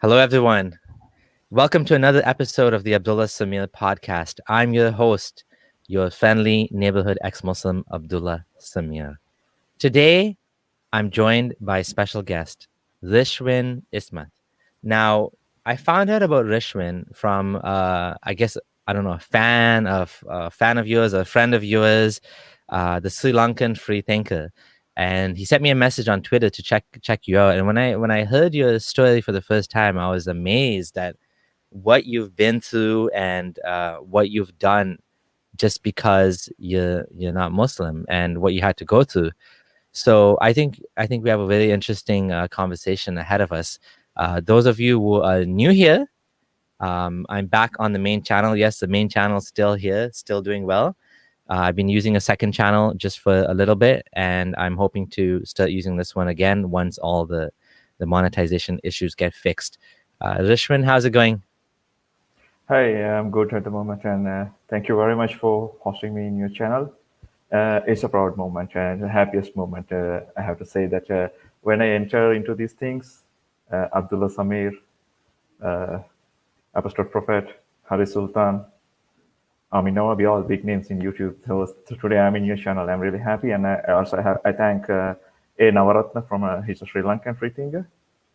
Hello, everyone. Welcome to another episode of the Abdullah Sameer podcast. I'm your host, your friendly neighborhood ex-Muslim, Abdullah Sameer. Today, I'm joined by a special guest, Rishvin Ismath. Now, I found out about Rishvin from, I don't know, a fan of yours, a friend of yours, the Sri Lankan free thinker. And he sent me a message on Twitter to check you out. And when I heard your story for the first time, I was amazed at what you've been through and what you've done just because you're not Muslim and what you had to go through. So I think we have a very interesting conversation ahead of us. Those of you who are new here, I'm back on the main channel. Yes, the main channel is still here, still doing well. I've been using a second channel just for a little bit, and I'm hoping to start using this one again once all the monetization issues get fixed. Rishman, how's it going? Hi, I'm good at the moment, and thank you very much for hosting me in your channel. It's a proud moment and the happiest moment. I have to say that when I enter into these things, Abdullah Sameer, apostate prophet, Hari Sultan, Amin Nawabi, all big names in YouTube. So today I'm in your channel. I'm really happy, and I thank A. Navaratna from he's a Sri Lankan free thinker.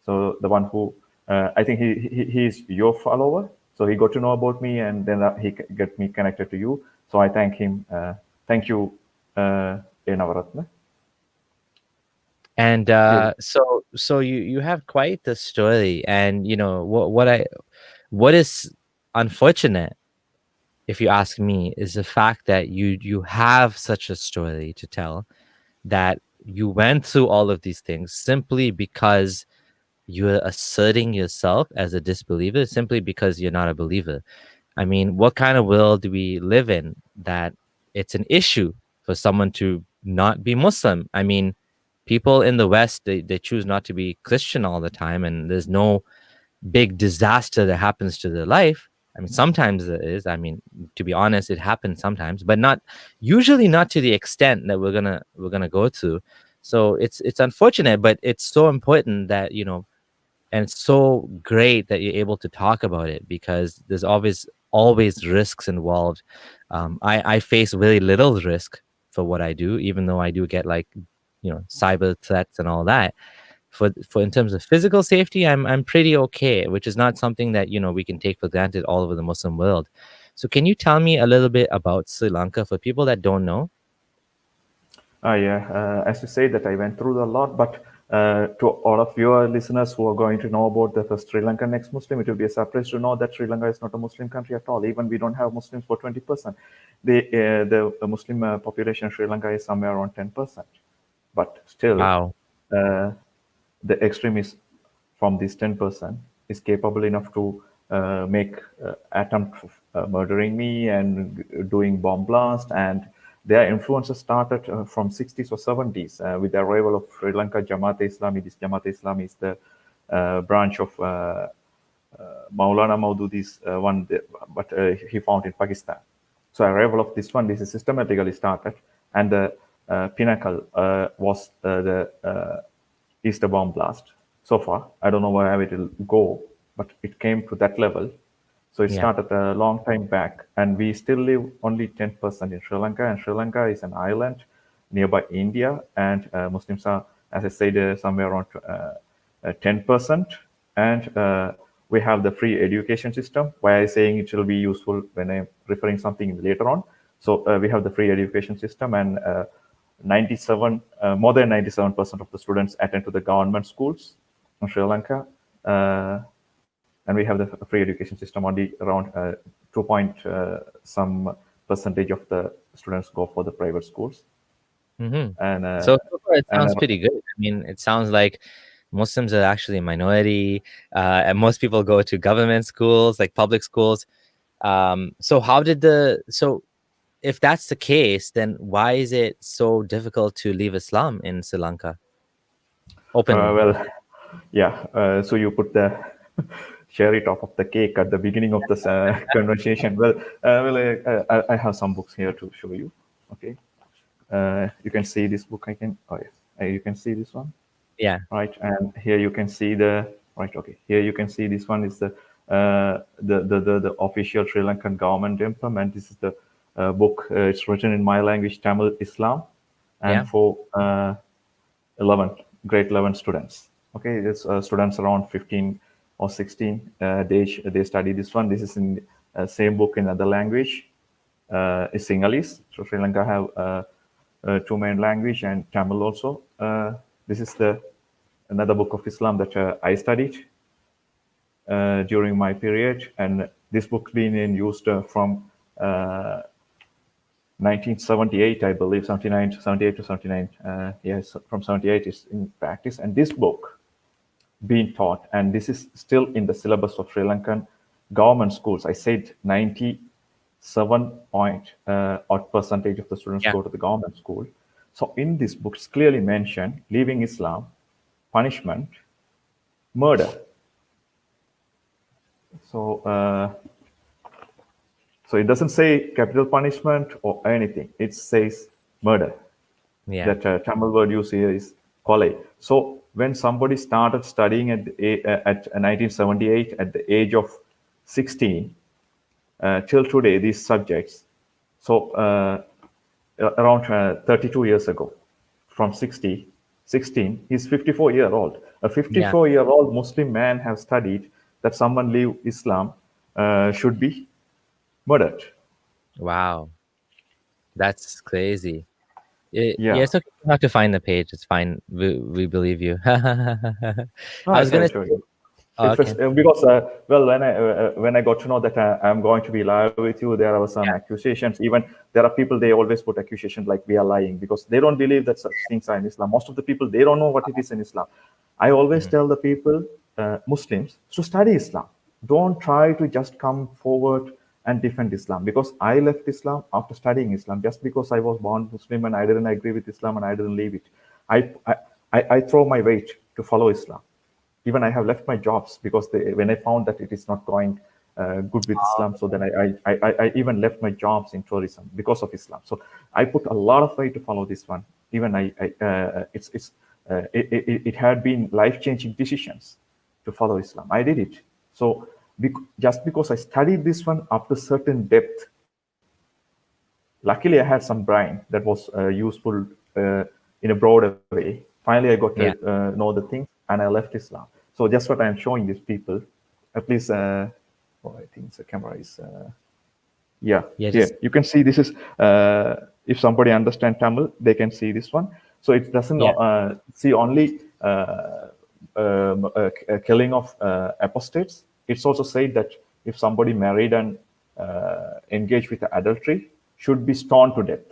So the one who I think he's your follower. So he got to know about me, and then he get me connected to you. So I thank him. Thank you, A. Navaratna. And so you have quite the story, and you know what is unfortunate, if you ask me, is the fact that you have such a story to tell, that you went through all of these things simply because you're asserting yourself as a disbeliever, simply because you're not a believer. I mean, what kind of world do we live in that it's an issue for someone to not be Muslim? I mean, people in the West, they choose not to be Christian all the time, and there's no big disaster that happens to their life. I mean, sometimes there is. I mean, to be honest, it happens sometimes, but usually not to the extent that we're gonna go to. So it's unfortunate, but it's so important that and it's so great that you're able to talk about it, because there's always risks involved. I face very little risk for what I do, even though I do get cyber threats and all that. For in terms of physical safety, I'm pretty okay, which is not something that we can take for granted all over the Muslim world. So can you tell me a little bit about Sri Lanka for people that don't know? Yeah, as you say that I went through a lot, but to all of your listeners who are going to know about the Sri Lankan ex-Muslim, it will be a surprise to know that Sri Lanka is not a Muslim country at all. Even we don't have Muslims for 20%. The Muslim population in Sri Lanka is somewhere around 10%. But still, Wow. the extremists from this 10% is capable enough to make attempt murdering me and doing bomb blast, and their influences started from 60s or 70s with the arrival of Sri Lanka Jamaat-e-Islami. This Jamaat-e-Islami is the branch of Maulana Maududi's one, but he found in Pakistan. So arrival of this is systematically started, and the pinnacle was the Easter bomb blast. So far, I don't know where it will go, but it came to that level. So it started a long time back, and we still live only 10% in Sri Lanka, and Sri Lanka is an island nearby India, and Muslims are, as I said, somewhere around 10%, and we have the free education system. Why I'm saying it will be useful when I'm referring something later on. So we have the free education system, and 97, more than 97% of the students attend to the government schools in Sri Lanka. And we have the free education system. Only around 2 point some percentage of the students go for the private schools. And So far it sounds pretty good. I mean, it sounds like Muslims are actually a minority, and most people go to government schools, like public schools. So if that's the case, then why is it so difficult to leave Islam in Sri Lanka openly? well, yeah. So you put the cherry top of the cake at the beginning of this conversation. I have some books here to show you. Okay, you can see this book. I can. Oh yes, you can see this one. Yeah. Right, and here you can see the Right. Okay. Here you can see this one is the official Sri Lankan government implement. This is the book. It's written in my language, Tamil Islam, and Yeah. for 11 grade 11 students. Okay, it's students around 15 or 16. They study this one. This is in same book in other language. It's Sinhalese. So Sri Lanka have two main language and Tamil also. This is the another book of Islam that I studied during my period, and this book been in used from 1978, I believe, 79, 78 to 79. Yes, from 78 is in practice, and this book being taught, and this is still in the syllabus of Sri Lankan government schools. I said 97 point odd percentage of the students Yeah. go to the government school. So in this book, it's clearly mentioned leaving Islam, punishment, murder. So, so it doesn't say capital punishment or anything. It says murder. Yeah. That Tamil word used here is kole. So when somebody started studying at 1978 at the age of 16 till today, these subjects, so around 32 years ago, from 16, he's 54-year-old. A Yeah. 54-year-old Muslim man has studied that someone leave Islam should be murdered. Wow. That's crazy. Yeah, Yeah. it's okay. You don't have to find the page. It's fine. We believe you. I No, was gonna show say, you. oh, It was okay. because well, when I got to know that I'm going to be live with you, there were some Yeah. accusations. Even there are people, they always put accusations like we are lying because they don't believe that such things are in Islam. Most of the people, they don't know what it is in Islam. I always Mhm. tell the people, Muslims, to study Islam. Don't try to just come forward and defend Islam, because I left Islam after studying Islam just because I was born Muslim and I didn't agree with Islam and I didn't leave it. I throw my weight to follow Islam. Even I have left my jobs because when I found that it is not going good with Islam, so then I even left my jobs in tourism because of Islam. So I put a lot of weight to follow this one. Even it had been life changing decisions to follow Islam. I did it. So just because I studied this one up to certain depth, luckily I had some brain that was useful in a broader way. Finally, I got to Yeah. know the things, and I left Islam. So just what I'm showing these people. Please, oh, I think the camera is. Yeah, Yeah. here Just you can see this is. If somebody understand Tamil, they can see this one. So it doesn't yeah. see only killing of apostates. It's also said that if somebody married and engaged with adultery, should be stoned to death.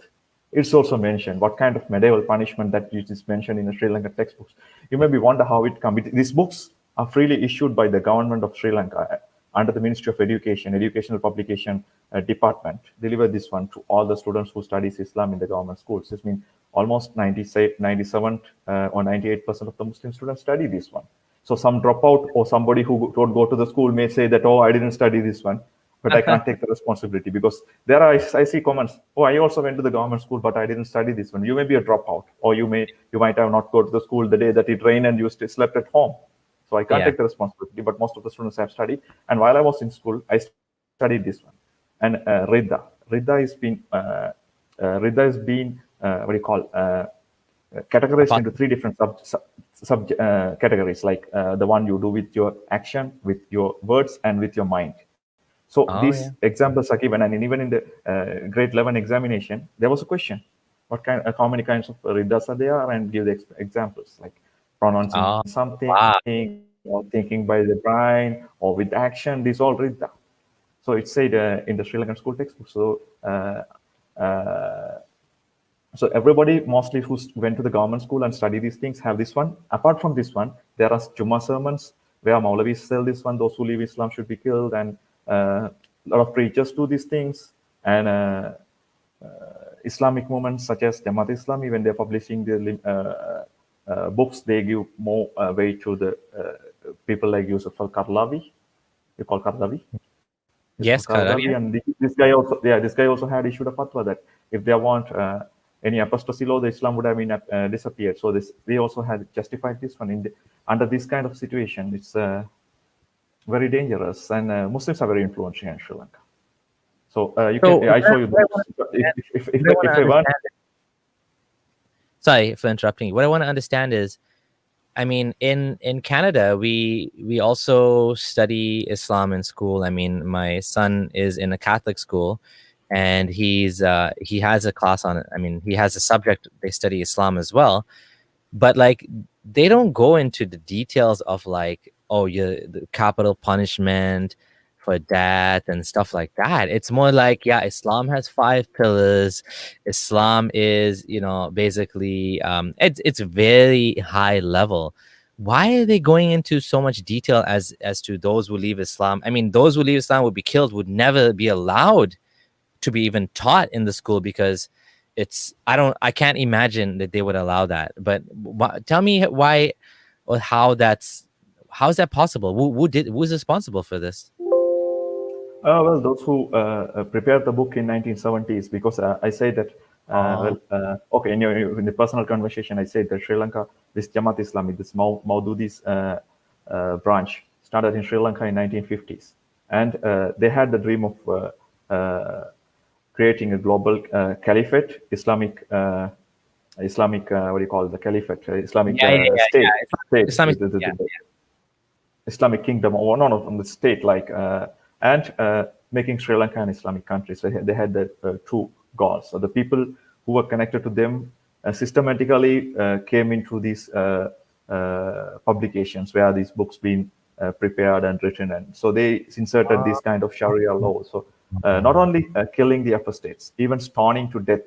It's also mentioned what kind of medieval punishment that is mentioned in the Sri Lankan textbooks. You maybe wonder how it comes. These books are freely issued by the government of Sri Lanka under the Ministry of Education, Educational Publication Department. Deliver this one to all the students who studies Islam in the government schools. This means almost 97 or 98% of the Muslim students study this one. So some dropout or somebody who don't go to the school may say that, oh, I didn't study this one, but I can't take the responsibility because there are, I see comments, oh, I also went to the government school, but I didn't study this one. You may be a dropout, or you might have not go to the school the day that it rained and you slept at home. So I can't Yeah. take the responsibility, but most of the students have studied. And while I was in school, I studied this one. And Ridda has been what do you call categorized into three different categories, like the one you do with your action, with your words, and with your mind. So Oh these yeah. examples are given, and even in the grade 11 examination, there was a question: how many kinds of riddas are there, and give the examples like pronouncing Oh wow. something, or thinking by the brain, or with action. These all ridda. So it's said in the Sri Lankan school textbook. So uh, so everybody mostly who went to the government school and study these things have this one. Apart from this one, there are Jummah sermons where Maulavis sell this one. Those who leave Islam should be killed, and a lot of preachers do these things. And Islamic movements such as Jamaat Islami, when they're publishing their books, they give more weight to the people like Yusuf Al Qaradawi. You call Qaradawi? Yusuf Al Yes, Qaradawi, Karabia. and this guy also, yeah, this guy also had issued a fatwa that if they want any apostasy law, the Islam would have been disappeared. So we also had justified this one under this kind of situation. It's very dangerous, and Muslims are very influential in Sri Lanka. So I show you the books. If I want. Sorry for interrupting you. What I want to understand is, I mean, in Canada, we also study Islam in school. I mean, my son is in a Catholic school, and he has a class on it. I mean, he has a subject they study Islam as well, but like they don't go into the details of like, oh, the capital punishment for that and stuff like that. It's more like, yeah, Islam has 5 pillars. Islam is, basically, it's very high level. Why are they going into so much detail as to those who leave Islam? I mean, those who leave Islam would be killed, would never be allowed to be even taught in the school, because I can't imagine that they would allow that. But tell me why or how is that possible? Who's responsible for this? Well, those who prepared the book in 1970s, because I say that, okay, in the personal conversation, I said that Sri Lanka, this Jamaat Islami, this Maududi's branch, started in Sri Lanka in 1950s. And they had the dream of creating a global caliphate, Islamic, what do you call it, the caliphate, Islamic state, Islamic, Islamic kingdom, or not on the state, like, and making Sri Lanka an Islamic country. So they had the two goals. So the people who were connected to them systematically came into these publications where these books been prepared and written, and so they inserted this kind of Sharia law. So not only killing the apostates, even stoning to death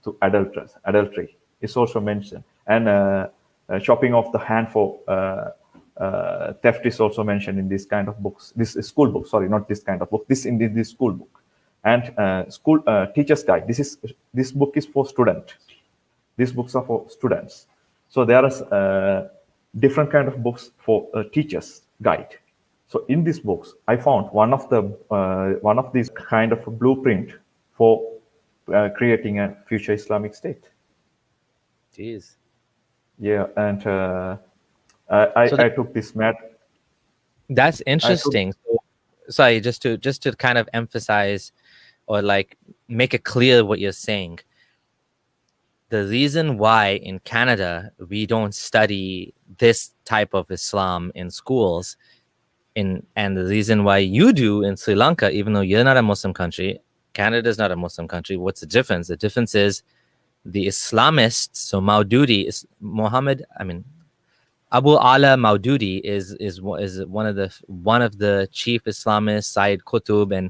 to adultery is also mentioned, and chopping off the hand for theft is also mentioned in this kind of books. This is school book, sorry, not this kind of book. This in this school book, and school teacher's guide. This book is for students. These books are for students. So there are different kind of books for teachers guide. So in these books, I found one of these kind of blueprint for creating a future Islamic state. Jeez. Yeah, and I took this math. That's interesting. Sorry, just to kind of emphasize or like make it clear what you're saying. The reason why in Canada we don't study this type of Islam in schools, and the reason why you do in Sri Lanka, even though you're not a Muslim country, Canada is not a Muslim country. What's the difference? The difference is the Islamists. So Maududi is Abu Ala Maududi is one of the chief Islamists, Sayyid Qutb, and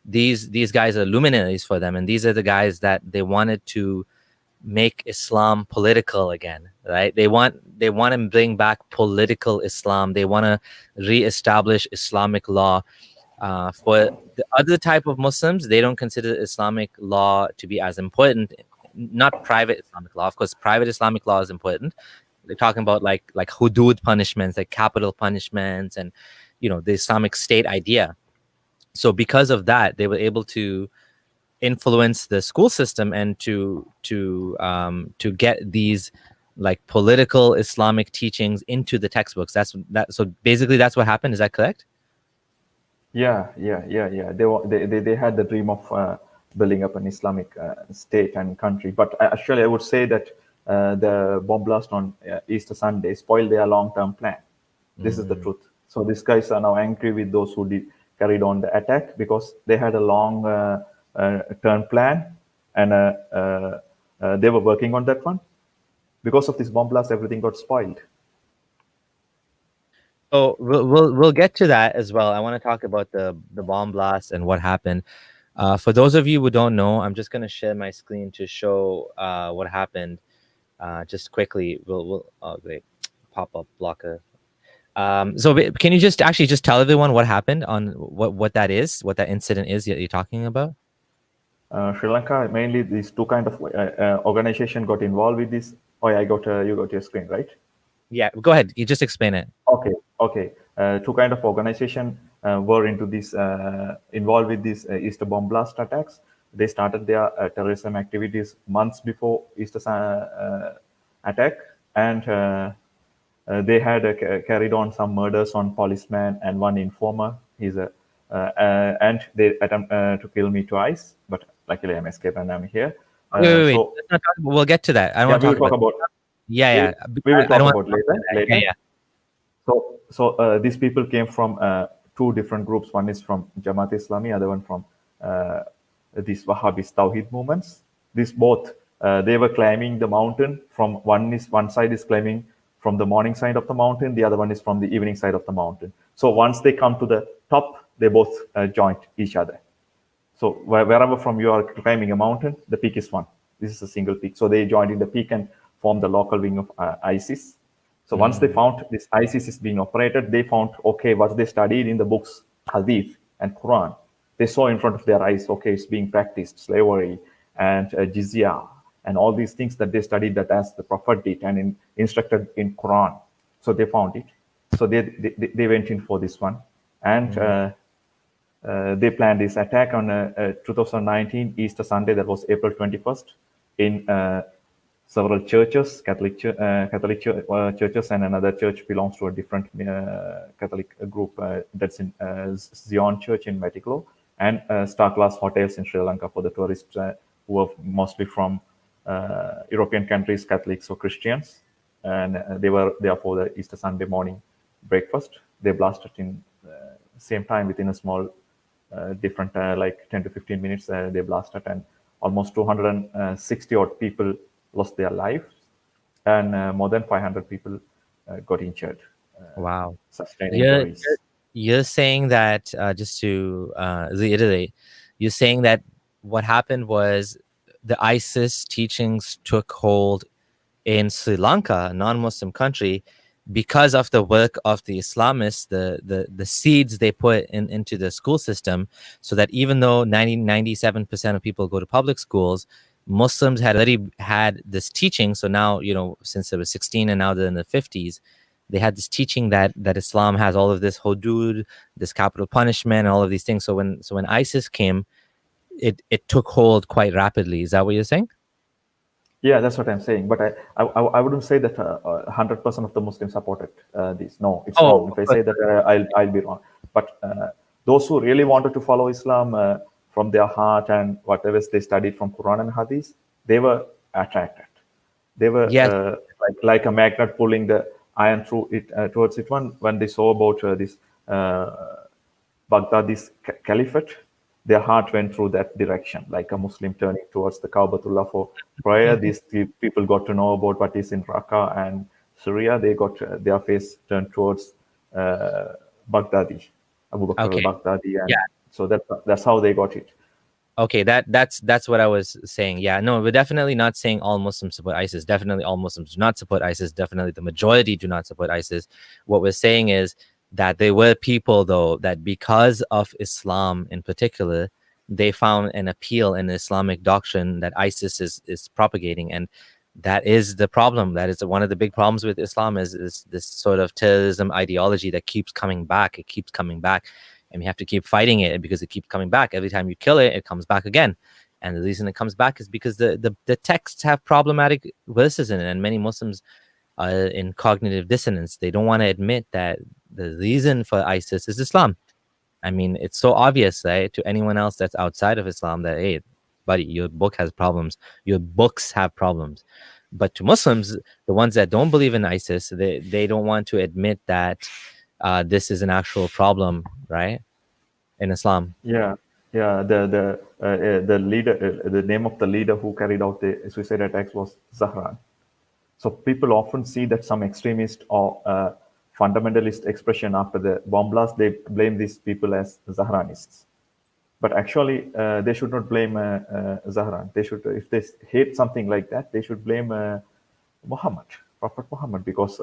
these guys are luminaries for them, and these are the guys that they wanted to make Islam political again, right? They want to bring back political Islam. They want to re-establish Islamic law. For the other type of Muslims, they don't consider Islamic law to be as important. Not private Islamic law. Of course, private Islamic law is important. They're talking about like Hudood punishments, like capital punishments, and the Islamic State idea. So because of that, they were able to influence the school system and to get these like political Islamic teachings into the textbooks. So basically that's what happened. Is that correct? Yeah. They had the dream of building up an Islamic state and country. But actually, I would say that the bomb blast on Easter Sunday spoiled their long-term plan. This is the truth. So these guys are now angry with those who carried on the attack, because they had a long term plan, and they were working on that one. Because of this bomb blast, everything got spoiled. Oh, we'll get to that as well. I want to talk about the bomb blast and what happened. For those of you who don't know, I'm just going to share my screen to show what happened. Just quickly, we'll oh great, pop-up blocker. So can you just tell everyone what happened, on what that incident is that you're talking about? Sri Lanka, mainly these two kind of organization got involved with this. Oh yeah, you got your screen, right? Yeah, go ahead. You just explain it. Okay. Two kind of organization were into this involved with these Easter bomb blast attacks. they started their terrorism activities months before Easter attack, and they had carried on some murders on policeman and one informer. And they attempt to kill me twice, but luckily I'm escaped and I'm here. Wait. So Let's not talk, we'll get to that. I don't yeah, want to we will talk talk about. about Yeah. we will I talk don't want about to talk later. about that. Yeah. So these people came from two different groups. One is from Jamaat Islami, other one from these Wahhabist Tawhid movements. These both they were climbing the mountain from one side is climbing from the morning side of the mountain, the other one is from the evening side of the mountain. So once they come to the top, they both join each other. So wherever from you are climbing a mountain, the peak is one. This is a single peak. So they joined in the peak and formed the local wing of ISIS. So once they found this ISIS is being operated, they found, okay, what they studied in the books, hadith and Quran, they saw in front of their eyes, okay, it's being practiced, slavery and jizya and all these things that they studied that as the Prophet did and instructed in Quran. So they found it. So they went in for this one. And they planned this attack on 2019 Easter Sunday, that was April 21st, in several churches, Catholic churches, and another church belongs to a different Catholic group that's in Zion Church in Metiklo, and star-class hotels in Sri Lanka for the tourists who are mostly from European countries, Catholics or Christians, and they were there for the Easter Sunday morning breakfast. They blasted in same time within a small different like 10 to 15 minutes they blasted, and almost 260 odd people lost their lives, and more than 500 people got injured. Wow. Sustained You're injuries. you're saying that just to reiterate, you're saying that what happened was the ISIS teachings took hold in Sri Lanka, a non-Muslim country, because of the work of the Islamists, the seeds they put into the school system, so that even though 97% of people go to public schools, Muslims had already had this teaching. So now, since they were 16 and now they're in the 50s, they had this teaching that Islam has all of this Hudood, this capital punishment, and all of these things. So when ISIS came, it took hold quite rapidly. Is that what you're saying? Yeah, that's what I'm saying. But I wouldn't say that 100% of the Muslims supported this. No, it's Oh, wrong. If I say that, I'll be wrong. But those who really wanted to follow Islam from their heart and whatever they studied from Quran and Hadith, they were attracted. They were yes. like a magnet pulling the iron through it towards it. When they saw about this Baghdadi's caliphate, their heart went through that direction, like a Muslim turning towards the Kaabatullah for prayer. These people got to know about what is in Raqqa and Syria. They got their face turned towards Baghdadi, Abu Bakr Okay. al-Baghdadi, and Yeah. so that's how they got it. Okay, that's what I was saying. Yeah, no, we're definitely not saying all Muslims support ISIS. Definitely all Muslims do not support ISIS. Definitely the majority do not support ISIS. What we're saying is that there were people, though, that because of Islam in particular, they found an appeal in the Islamic doctrine that ISIS is propagating. And that is the problem. That is one of the big problems with Islam is this sort of terrorism ideology that keeps coming back. It keeps coming back. And we have to keep fighting it because it keeps coming back. Every time you kill it, it comes back again. And the reason it comes back is because the texts have problematic verses in it. And many Muslims are in cognitive dissonance. They don't want to admit that the reason for ISIS is Islam. I mean, it's so obvious, right, to anyone else that's outside of Islam that, hey, buddy, your book has problems. Your books have problems. But to Muslims, the ones that don't believe in ISIS, they don't want to admit that this is an actual problem, right, in Islam. Yeah, yeah. The leader, the name of the leader who carried out the suicide attacks was Zahran. So people often see that some extremist or fundamentalist expression after the bomb blast, they blame these people as Zahranists. But actually, they should not blame Zahran. They should, if they hate something like that, they should blame Muhammad, Prophet Muhammad, because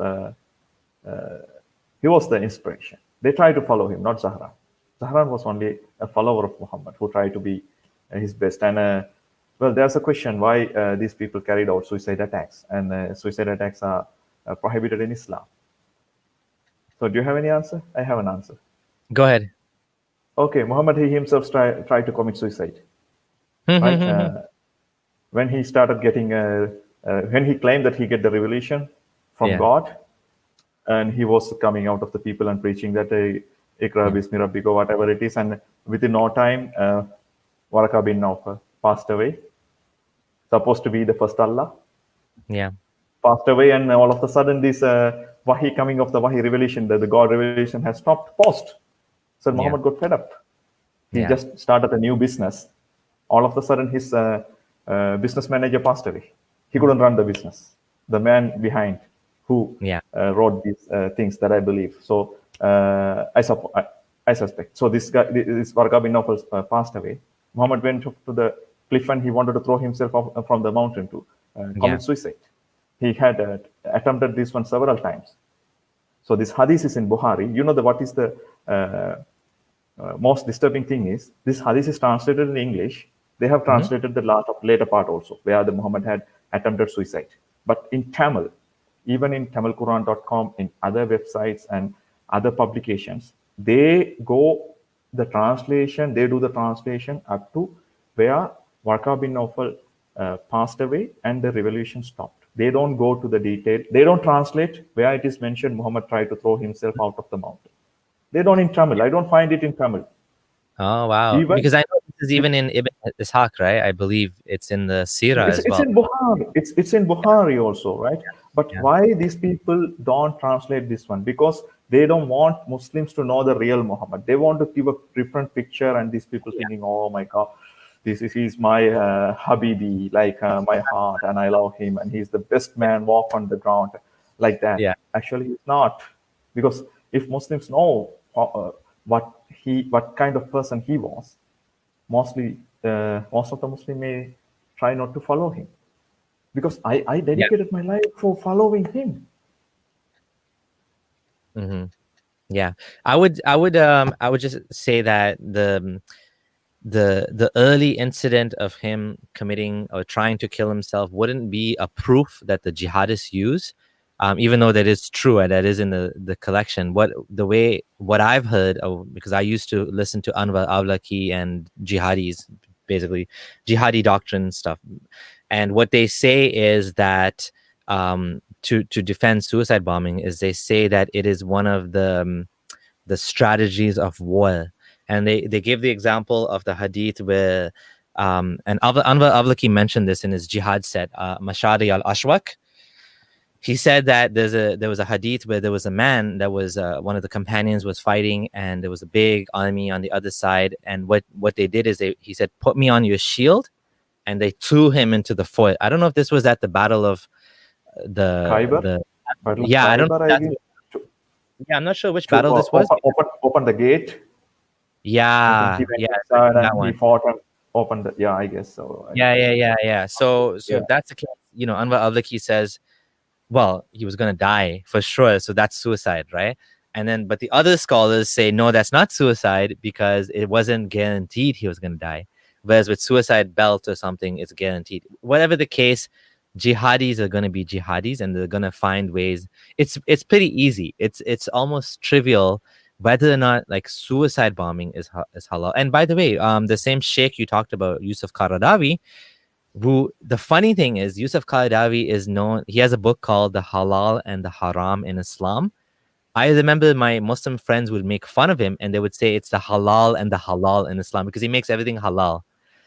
he was the inspiration. They tried to follow him, not Zahran. Zahran was only a follower of Muhammad who tried to be his best. And well, there's a question why these people carried out suicide attacks, and suicide attacks are prohibited in Islam. So, do you have any answer? I have an answer. Go ahead. Okay, Muhammad he himself tried to commit suicide. right? When he started getting, when he claimed that he get the revelation from Yeah. God, and he was coming out of the people and preaching that Ikra Yeah. bismi rabbika, whatever it is, and within no time, Waraka bin Nawfal passed away, supposed to be the first Allah, Yeah. passed away, and all of a sudden this Wahi coming of the Wahi revelation, the God revelation has stopped post. So Yeah. Muhammad got fed up. He Yeah. just started a new business. All of a sudden, his business manager passed away. He couldn't run the business. The man behind who Yeah. wrote these things that I believe. So I suspect. So this guy, this Warqa bin Nawfal passed away. Muhammad went up to the cliff and he wanted to throw himself off from the mountain to Yeah. commit suicide. He had attempted this one several times. So this hadith is in Bukhari. You know what is the most disturbing thing is this hadith is translated in English. They have translated the later part also, where the Muhammad had attempted suicide. But in Tamil, even in TamilQuran.com, in other websites and other publications, they go the translation. They do the translation up to where Warqa bin Nawfal passed away and the revolution stopped. They don't go to the detail. They don't translate where it is mentioned Muhammad tried to throw himself out of the mountain. They don't in Tamil. I don't find it in Tamil. Oh wow! Even Because I know this is even in Ibn Ishaq, right? I believe it's in the Sirah as it's well. in Bukhari. It's in Bukhari also, right? But Yeah. why these people don't translate this one? Because they don't want Muslims to know the real Muhammad. They want to give a different picture, and these people thinking, "Oh my God, this is he's my Habibi, like my heart, and I love him, and he's the best man walk on the ground, like that." Yeah. Actually, he's not, because if Muslims know what kind of person he was, mostly most of the Muslim may try not to follow him, because I Yeah. dedicated my life for following him. Hmm. Yeah. I would just say that the early incident of him committing or trying to kill himself wouldn't be a proof that the jihadists use, even though that is true and that is in the collection. What I've heard, because I used to listen to Anwar Awlaki and jihadis, basically jihadi doctrine stuff, and what they say is that to defend suicide bombing is they say that it is one of the strategies of war. And they give the example of the hadith where and Anwar Avlaki mentioned this in his jihad set, Mashari al-Ashwak. He said that there was a hadith where there was a man that was one of the companions was fighting, and there was a big army on the other side, and what they did is he said, put me on your shield, and they threw him into the fort. I don't know if this was at the battle of Khyber, the Battle of yeah, I don't know Khyber, if I that's guess, to, yeah, I'm not sure which to battle this was. open the gate. I think he Yeah, went yeah, I inside think that and he one. fought and opened the. Yeah, I guess so. Yeah. So Yeah. if that's the case, Anwar al-Awlaki says, well, he was gonna die for sure, so that's suicide, right? And then, but the other scholars say, no, that's not suicide because it wasn't guaranteed he was gonna die. Whereas with suicide belt or something, it's guaranteed. Whatever the case, jihadis are gonna be jihadis, and they're gonna find ways. It's pretty easy. It's almost trivial whether or not like suicide bombing is halal. And by the way, the same sheikh you talked about, Yusuf Qaradawi, who the funny thing is, Yusuf Qaradawi is known. He has a book called The Halal and the Haram in Islam. I remember my Muslim friends would make fun of him and they would say it's the halal and the halal in Islam because he makes everything halal.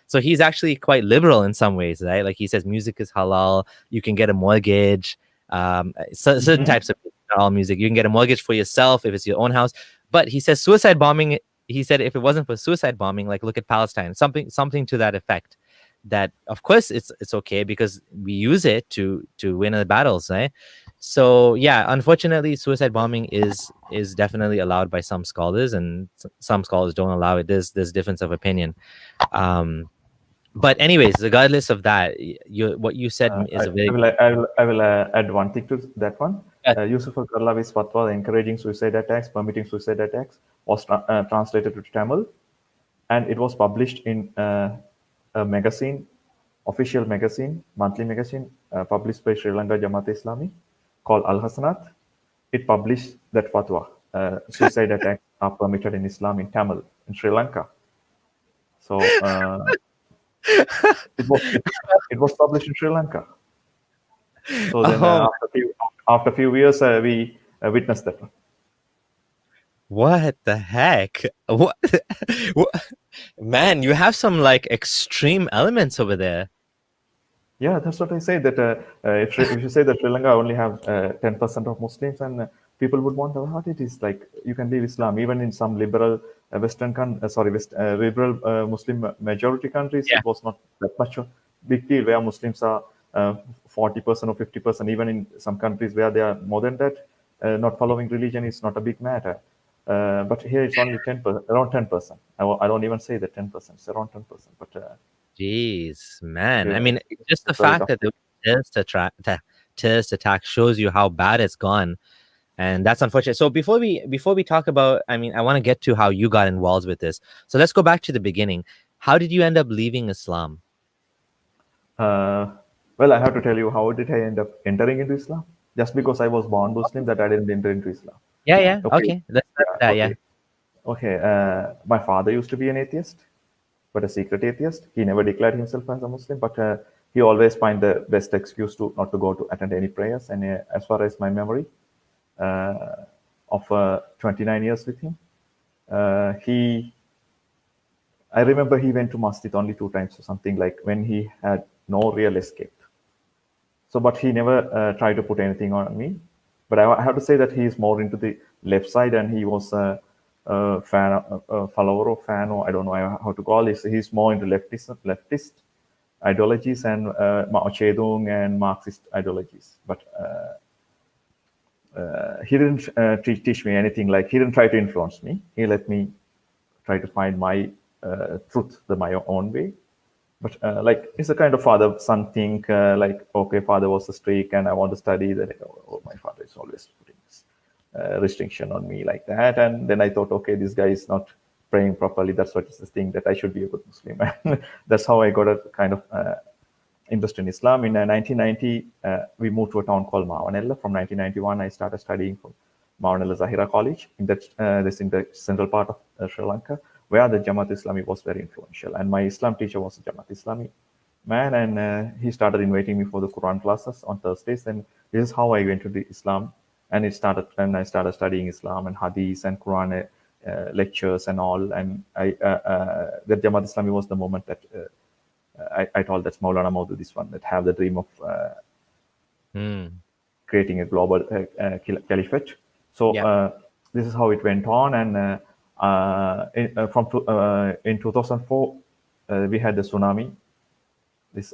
So he's actually quite liberal in some ways, right? Like he says music is halal, you can get a mortgage, certain Mm-hmm. types of music, not all music. You can get a mortgage for yourself if it's your own house. But he says suicide bombing, he said if it wasn't for suicide bombing, like look at Palestine, something to that effect. That of course it's okay because we use it to win the battles, right? So yeah, unfortunately, suicide bombing is definitely allowed by some scholars, and some scholars don't allow it. There's difference of opinion. Um, but anyways, regardless of that, what you said is a I very will, add one thing to that one. yeah, Yusuf Al Qaradawi's fatwa encouraging suicide attacks, permitting suicide attacks, was translated to Tamil, and it was published in a magazine, official magazine, monthly magazine, published by Sri Lanka Jamaat Islami, called Al Hasanat. It published that fatwa. Suicide attacks are permitted in Islam in Tamil in Sri Lanka. So It was it was published in Sri Lanka. So then Oh, after few years, we witnessed that one. what the heck? What? What? Man, you have some like extreme elements over there. Yeah, that's what I say. That if you say that Sri Lanka only have 10% of Muslims, and people would wonder what it is like. You can leave Islam even in some liberal liberal Muslim majority countries. Yeah. It was not that much a big deal where Muslims are 40% or 50%. Even in some countries where they are more than that, not following religion is not a big matter. But here it's only 10%, around 10%. I don't even say that 10%. It's around 10%. But Jeez, man. I yeah, mean, just the it's very fact tough. that the terrorist attack shows you how bad it's gone, and that's unfortunate. So before we talk about, I mean, I want to get to how you got involved with this. So let's go back to the beginning. How did you end up leaving Islam? Uh, well, I have to tell you how did I end up entering into Islam? Just because I was born Muslim, that I didn't enter into Islam. Yeah, yeah. Okay, Okay, let's start yeah, with that. Yeah. okay, okay. My father used to be an atheist, but a secret atheist. He never declared himself as a Muslim, but he always find the best excuse to not to go to attend any prayers. And as far as my memory of 29 years with him, he I remember he went to masjid only 2 times or something like when he had no real escape. So, but he never tried to put anything on me. But I have to say that he is more into the left side, and he was a fan, a follower or fan, or I don't know how to call this. He's more into leftist ideologies and Mao Zedong and Marxist ideologies. But he didn't teach me anything. Like he didn't try to influence me. He let me try to find my truth my own way. But like it's a kind of father son thing. Like okay, father was a streak, and I want to study. Then oh, my father is always putting this restriction on me like that. And then I thought, okay, this guy is not praying properly. That's what is the thing that I should be a good Muslim. And that's how I got a kind of interest in Islam. In 1990, we moved to a town called Mavanella. From 1991, I started studying from Mavanella Zahira College. This in the central part of Sri Lanka, where the Jamaat Islami was very influential. And my Islam teacher was a Jamaat Islami man, and he started inviting me for the Quran classes on Thursdays. And this is how I went to the Islam. And I started studying Islam and Hadith and Quran lectures and all. And the Jamaat Islami was the moment that I told that Maulana Maudud, this one that have the dream of creating a global caliphate. So Yeah. this is how it went on, and in 2004 we had the tsunami, this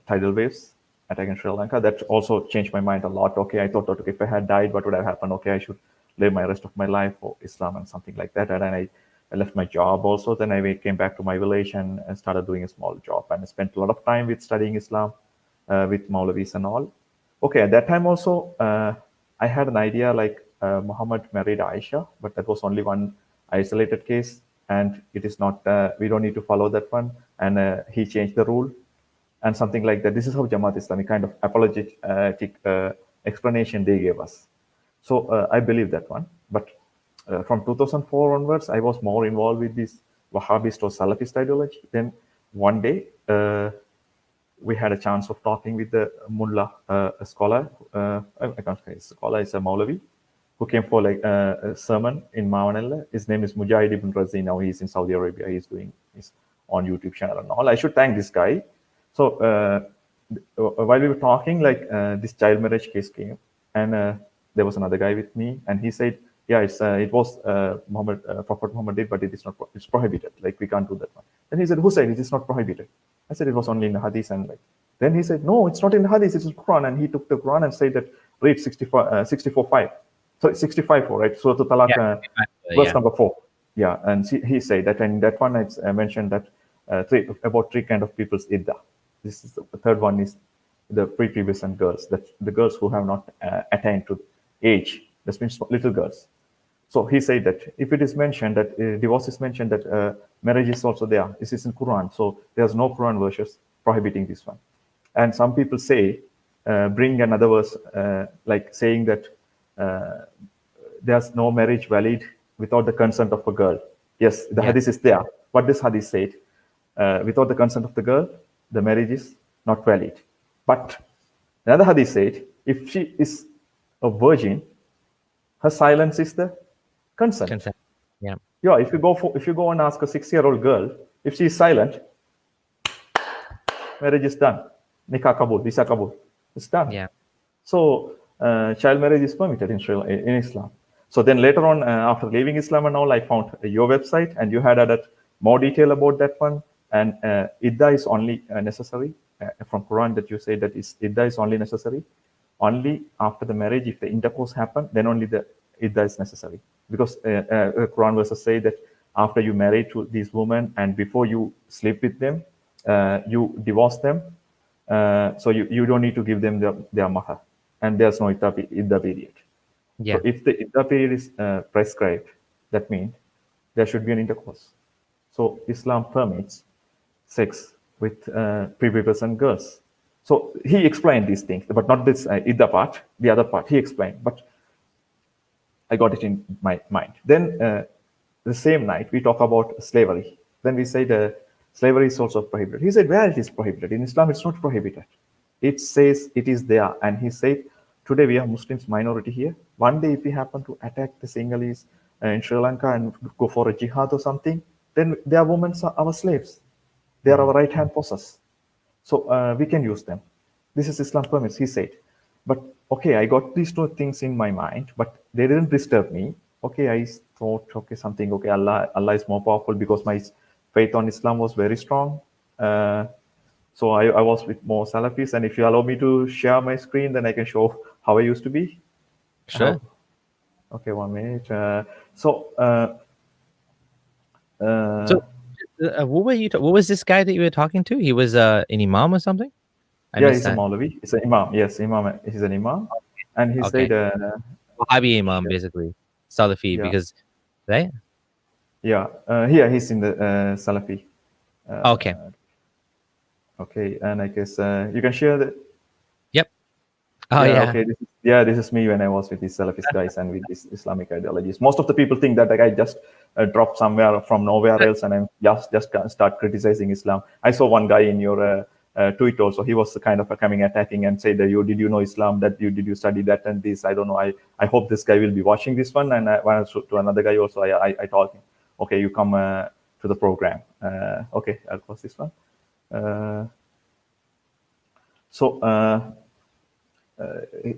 tidal waves attacking Sri Lanka. That also changed my mind a lot. Okay, I thought, okay, if I had died, what would have happened? Okay, I should live my rest of my life for Islam and something like that. And then I left my job also. Then I came back to my village and started doing a small job. And I spent a lot of time with studying Islam with Maulavis and all. Okay, at that time also, I had an idea like Muhammad married Aisha, but that was only one isolated case. And it is not, we don't need to follow that one. And he changed the rule and something like that. This is how Jamaat Islami kind of apologetic explanation they gave us. So I believe that one. But from 2004 onwards, I was more involved with this Wahhabist or Salafist ideology. Then one day, we had a chance of talking with the mullah, a scholar. I can't say scholar, is a Maulavi who came for like a sermon in Mavanella. His name is Mujahid ibn Razi. Now he's in Saudi Arabia. He's doing his on YouTube channel and all. I should thank this guy. So while we were talking, like this child marriage case came, and there was another guy with me, and he said, "Yeah, it was Prophet Muhammad did, but it is not. It's prohibited. Like we can't do that one." And he said, "Who said it is not prohibited?" I said, "It was only in the Hadith." And like then he said, "No, it's not in the Hadith. It's in the Quran." And he took the Quran and said that read 64:5. So 65:4, right? So to Talaq, Yeah. verse Yeah. number 4. Yeah, and he said that, and that one it's mentioned that about three kind of people's iddah. This is the third one is the prepubescent girls, that the girls who have not attained to age. That means little girls. So he said that if it is mentioned that divorce is mentioned, that marriage is also there. This is in Quran. So there's no Quran verses prohibiting this one. And some people say, bring another verse, like saying that there's no marriage valid without the consent of a girl. Yes, the Yeah. hadith is there. What this hadith said, without the consent of the girl, the marriage is not valid. But another hadith said, if she is a virgin, her silence is the consent. Consent. Yeah. Yeah, if you go and ask a 6-year-old girl, if she is silent, marriage is done. Nikah kabul, visa kabul, it's done. Yeah. So child marriage is permitted in Islam. So then later on, after leaving Islam and all, I found your website, and you had added more detail about that one. And idda is only necessary from Quran, that you say that idda is only necessary only after the marriage. If the intercourse happen, then only the idda is necessary, because Quran verses say that after you marry to these women and before you sleep with them, you divorce them. So you don't need to give them their mahar, and there's no idda period. Yeah. So if the idda period is prescribed, that means there should be an intercourse. So Islam permits sex with prepubescent girls. So he explained these things, but not this idda part, the other part he explained, but I got it in my mind. Then the same night we talk about slavery. Then we said slavery is also prohibited. He said, where it is prohibited? In Islam, it's not prohibited. It says it is there. And he said, today we are Muslims minority here. One day if we happen to attack the Sinhalese in Sri Lanka and go for a jihad or something, then their women are our slaves. They are our right-hand possessors. So we can use them. This is Islam permits, he said. But okay, I got these two things in my mind, but they didn't disturb me. Okay, I thought, okay, something, okay, Allah is more powerful, because my faith on Islam was very strong. So I was with more Salafis, and if you allow me to share my screen, then I can show how I used to be. Sure. Okay, 1 minute. What were you? What was this guy that you were talking to? He was an imam or something? I Yeah, missed he's a that. Maulavi. He's an Imam. Yes, Imam. He's an Imam. And he Okay. said, Wahhabi imam, basically. Salafi, yeah, because, right? yeah. Here he's in the Salafi. Okay. Okay, and I guess you can share the. Yep. Oh, Yeah, yeah. okay. This is me when I was with these Salafist guys and with these Islamic ideologies. Most of the people think that the guy just dropped somewhere from nowhere else, and I'm just start criticizing Islam. I saw one guy in your tweet also. He was kind of coming attacking and said that did you know Islam? Did you study that and this? I don't know. I hope this guy will be watching this one. And when to another guy also, I told him, okay, you come to the program. Okay, I'll close this one.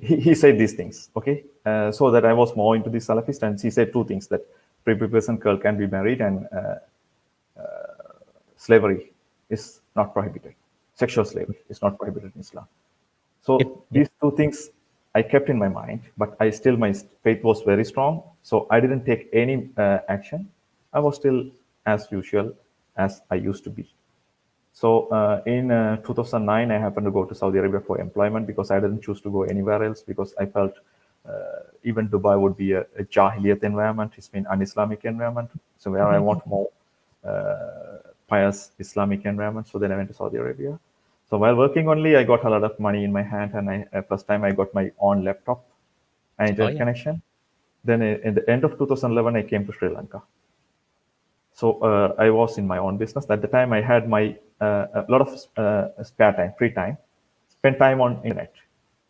He said these things, okay? So that I was more into the Salafist, and he said two things, that prepubescent girl can be married, and slavery is not prohibited. Sexual slavery is not prohibited in Islam. So these two things I kept in my mind, but my faith was very strong. So I didn't take any action. I was still as usual as I used to be. So in 2009, I happened to go to Saudi Arabia for employment, because I didn't choose to go anywhere else, because I felt even Dubai would be a Jahiliyat environment. It's been un-Islamic environment. So where I want more pious Islamic environment. So then I went to Saudi Arabia. So while working only, I got a lot of money in my hand, and first time I got my own laptop and internet connection. Then in the end of 2011, I came to Sri Lanka. So I was in my own business. At the time, I had my a lot of spare time, free time, spent time on internet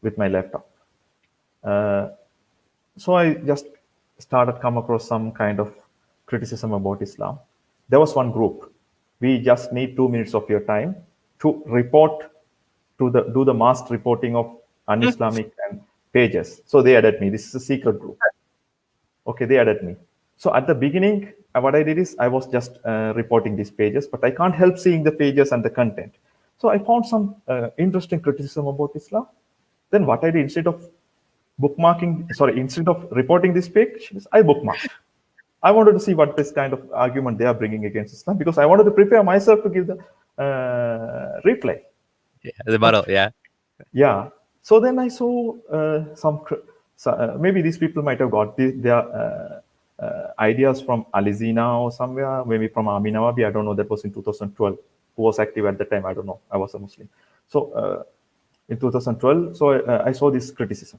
with my laptop. So I just started come across some kind of criticism about Islam. There was one group. We just need 2 minutes of your time to report do the mass reporting of un-Islamic and pages. So they added me. This is a secret group. Okay, they added me. So at the beginning, what I did is I was just reporting these pages, but I can't help seeing the pages and the content. So I found some interesting criticism about Islam. Then what I did, instead of reporting this page, I bookmarked. I wanted to see what this kind of argument they are bringing against Islam, because I wanted to prepare myself to give the reply. Yeah, the model, yeah. Yeah. So then I saw maybe these people might have got their ideas from Alizina or somewhere, maybe from Amin Nawabi. I don't know. That was in 2012. Who was active at the time? I don't know. I was a Muslim. So in 2012, so I saw this criticism.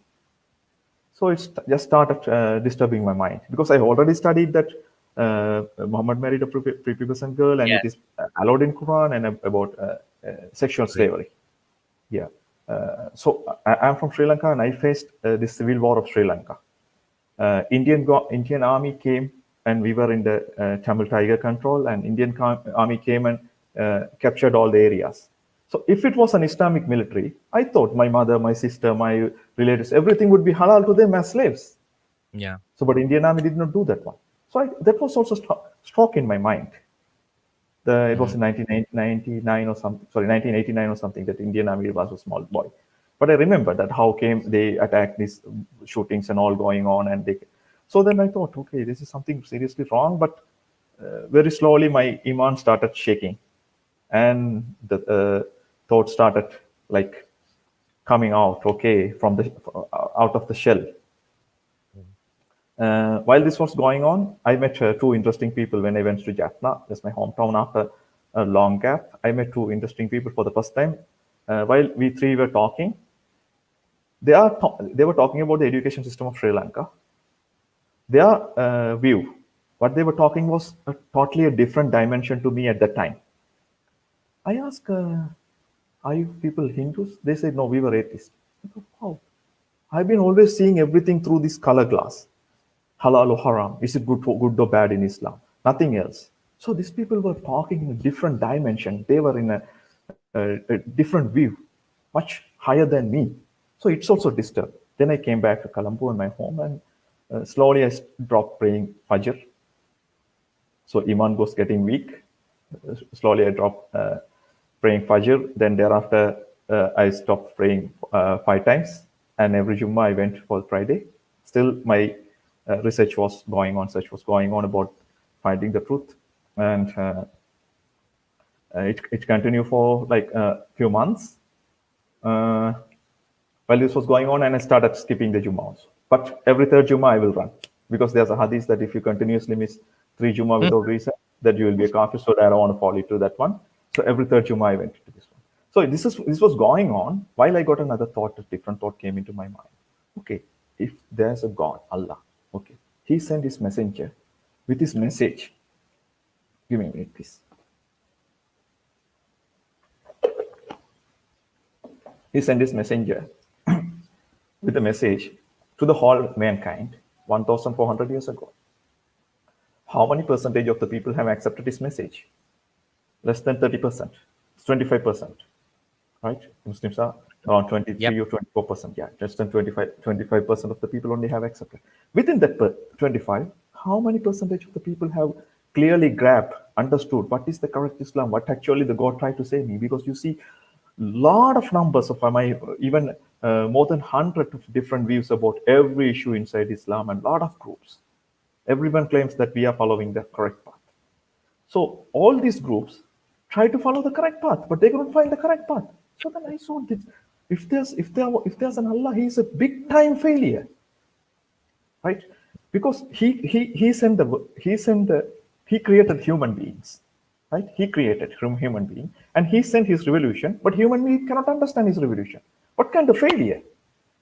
So it just started disturbing my mind, because I already studied that Muhammad married a prepubescent girl, and Yeah. it is allowed in Quran, and about sexual Agree. slavery. Yeah. So I'm from Sri Lanka, and I faced the civil war of Sri Lanka. Indian army came, and we were in the Tamil Tiger control, and Indian army came and captured all the areas. So if it was an Islamic military, I thought my mother, my sister, my relatives, everything would be halal to them as slaves. Yeah. So, but Indian army did not do that one. So that was also struck in my mind. It was in 1999 or something. Sorry, 1989 or something. That Indian army was a small boy, but I remember that how came they attacked these shootings and all going on, and they. So then I thought, okay, this is something seriously wrong. But very slowly, my iman started shaking, and the thought started like coming out, okay, from the out of the shell. While this was going on, I met two interesting people when I went to Jaffna. That's my hometown. After a long gap, I met two interesting people for the first time. While we three were talking, they were talking about the education system of Sri Lanka. Their view, what they were talking was totally a different dimension to me at that time. I asked, are you people Hindus? They said, no, we were atheists. I thought, wow, I've been always seeing everything through this color glass. Halal or haram, is it good or bad in Islam? Nothing else. So these people were talking in a different dimension. They were in a different view, much higher than me. So it's also disturbed. Then I came back to Colombo and my home, and slowly I dropped praying Fajr. So Iman was getting weak. Slowly I dropped praying Fajr. Then thereafter, I stopped praying 5 times. And every Jummah I went for Friday. Still, my research was going on, search was going on about finding the truth. And it continued for like a few months. While this was going on, and I started skipping the Jummah also. But every third Jummah I will run, because there's a hadith that if you continuously miss 3 Jummah without reason, that you will be a kafir. So I don't want to fall into that one. So every third Jummah I went to this one. So this was going on while I got another thought, a different thought came into my mind. Okay, if there's a God, Allah, okay, He sent His messenger with His message. Give me a minute, please. He sent His messenger with a message to the whole mankind 1,400 years ago. How many percentage of the people have accepted His message? Less than 30%. It's 25%. Right? Muslims are around 23 or 24%. Yeah, less than 25% of the people only have accepted. Within that 25, how many percentage of the people have clearly grabbed, understood what is the correct Islam, what actually the God tried to say me? Because you see, lot of numbers of even more than 100 of different views about every issue inside Islam, and lot of groups. Everyone claims that we are following the correct path. So all these groups try to follow the correct path, but they couldn't find the correct path. So then I saw this: if there's an Allah, He is a big time failure, right? Because He created human beings, right? He created human being, and He sent His revolution, but human being cannot understand His revolution. What kind of failure?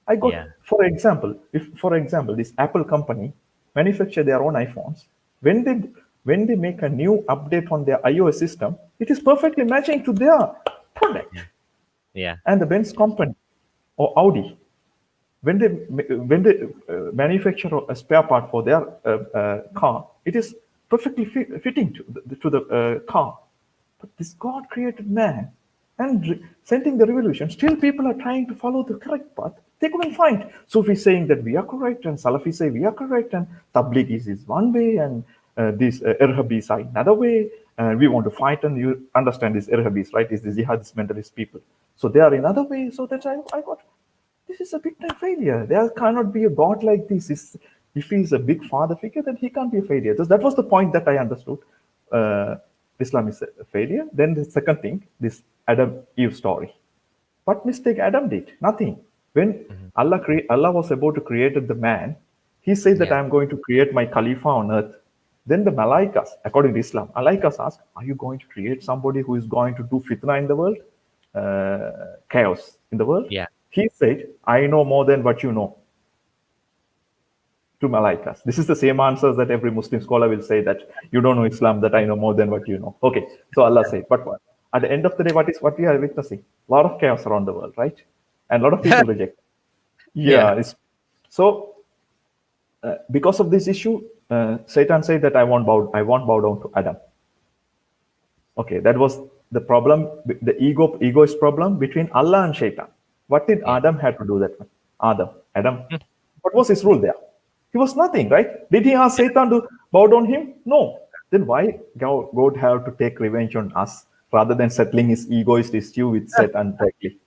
I got, for example, this Apple company manufacture their own iPhones. When they make a new update on their iOS system, it is perfectly matching to their product. Yeah. And the Benz company or Audi, when they manufacture a spare part for their car, it is perfectly fitting to the car. But this God created man and sending the revolution, still people are trying to follow the correct path. They couldn't find. Sufi saying that we are correct, and Salafi say we are correct, and Tabligis is one way, and these Irhabis are another way. And we want to fight, and you understand these Irhabis, right? Is the jihadist mentalist people. So they are another way. So that's I got, this is a big time failure. There cannot be a God like this. If he is a big father figure, then he can't be a failure. So that was the point that I understood. Islam is a failure. Then the second thing, this Adam-Eve story. What mistake Adam did? Nothing. When Allah was about to create the man, He said that I'm going to create my Khalifa on earth. Then the Malaikas, according to Islam, Malaikas ask, are you going to create somebody who is going to do fitna in the world? Chaos in the world? Yeah. He said, I know more than what you know. to malaikas. This is the same answers that every Muslim scholar will say, that you don't know Islam, that I know more than what you know. Okay, so Allah said, but what? At the end of the day, what we are witnessing? A lot of chaos around the world, right? And a lot of people reject. Yeah. Yeah, so because of this issue, Satan said that I won't bow down to Adam. Okay, that was the problem, the egoist problem between Allah and Shaitan. What did Yeah. Adam had to do that? Adam, Mm. what was his role there? He was nothing, right? Did he ask Satan to bow down him? No. Then why God have to take revenge on us rather than settling his egoist issue with Satan directly?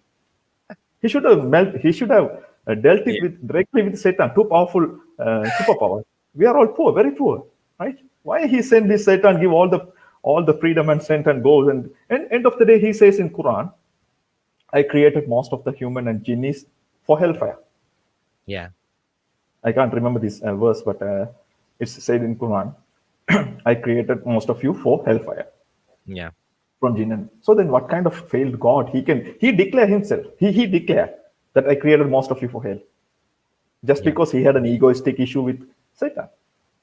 He should have dealt Yeah. it with directly with Satan. Too powerful superpower. We are all poor, very poor, right? Why he send this Satan, give all the freedom and sent and goes, and end of the day he says in Quran, I created most of the human and jinnis for hellfire. Yeah. I can't remember this verse, but it's said in Quran, I created most of you for hellfire Yeah. from jinn. So then what kind of failed God he declare himself. He declared that I created most of you for hell. Just Yeah. because he had an egoistic issue with Satan.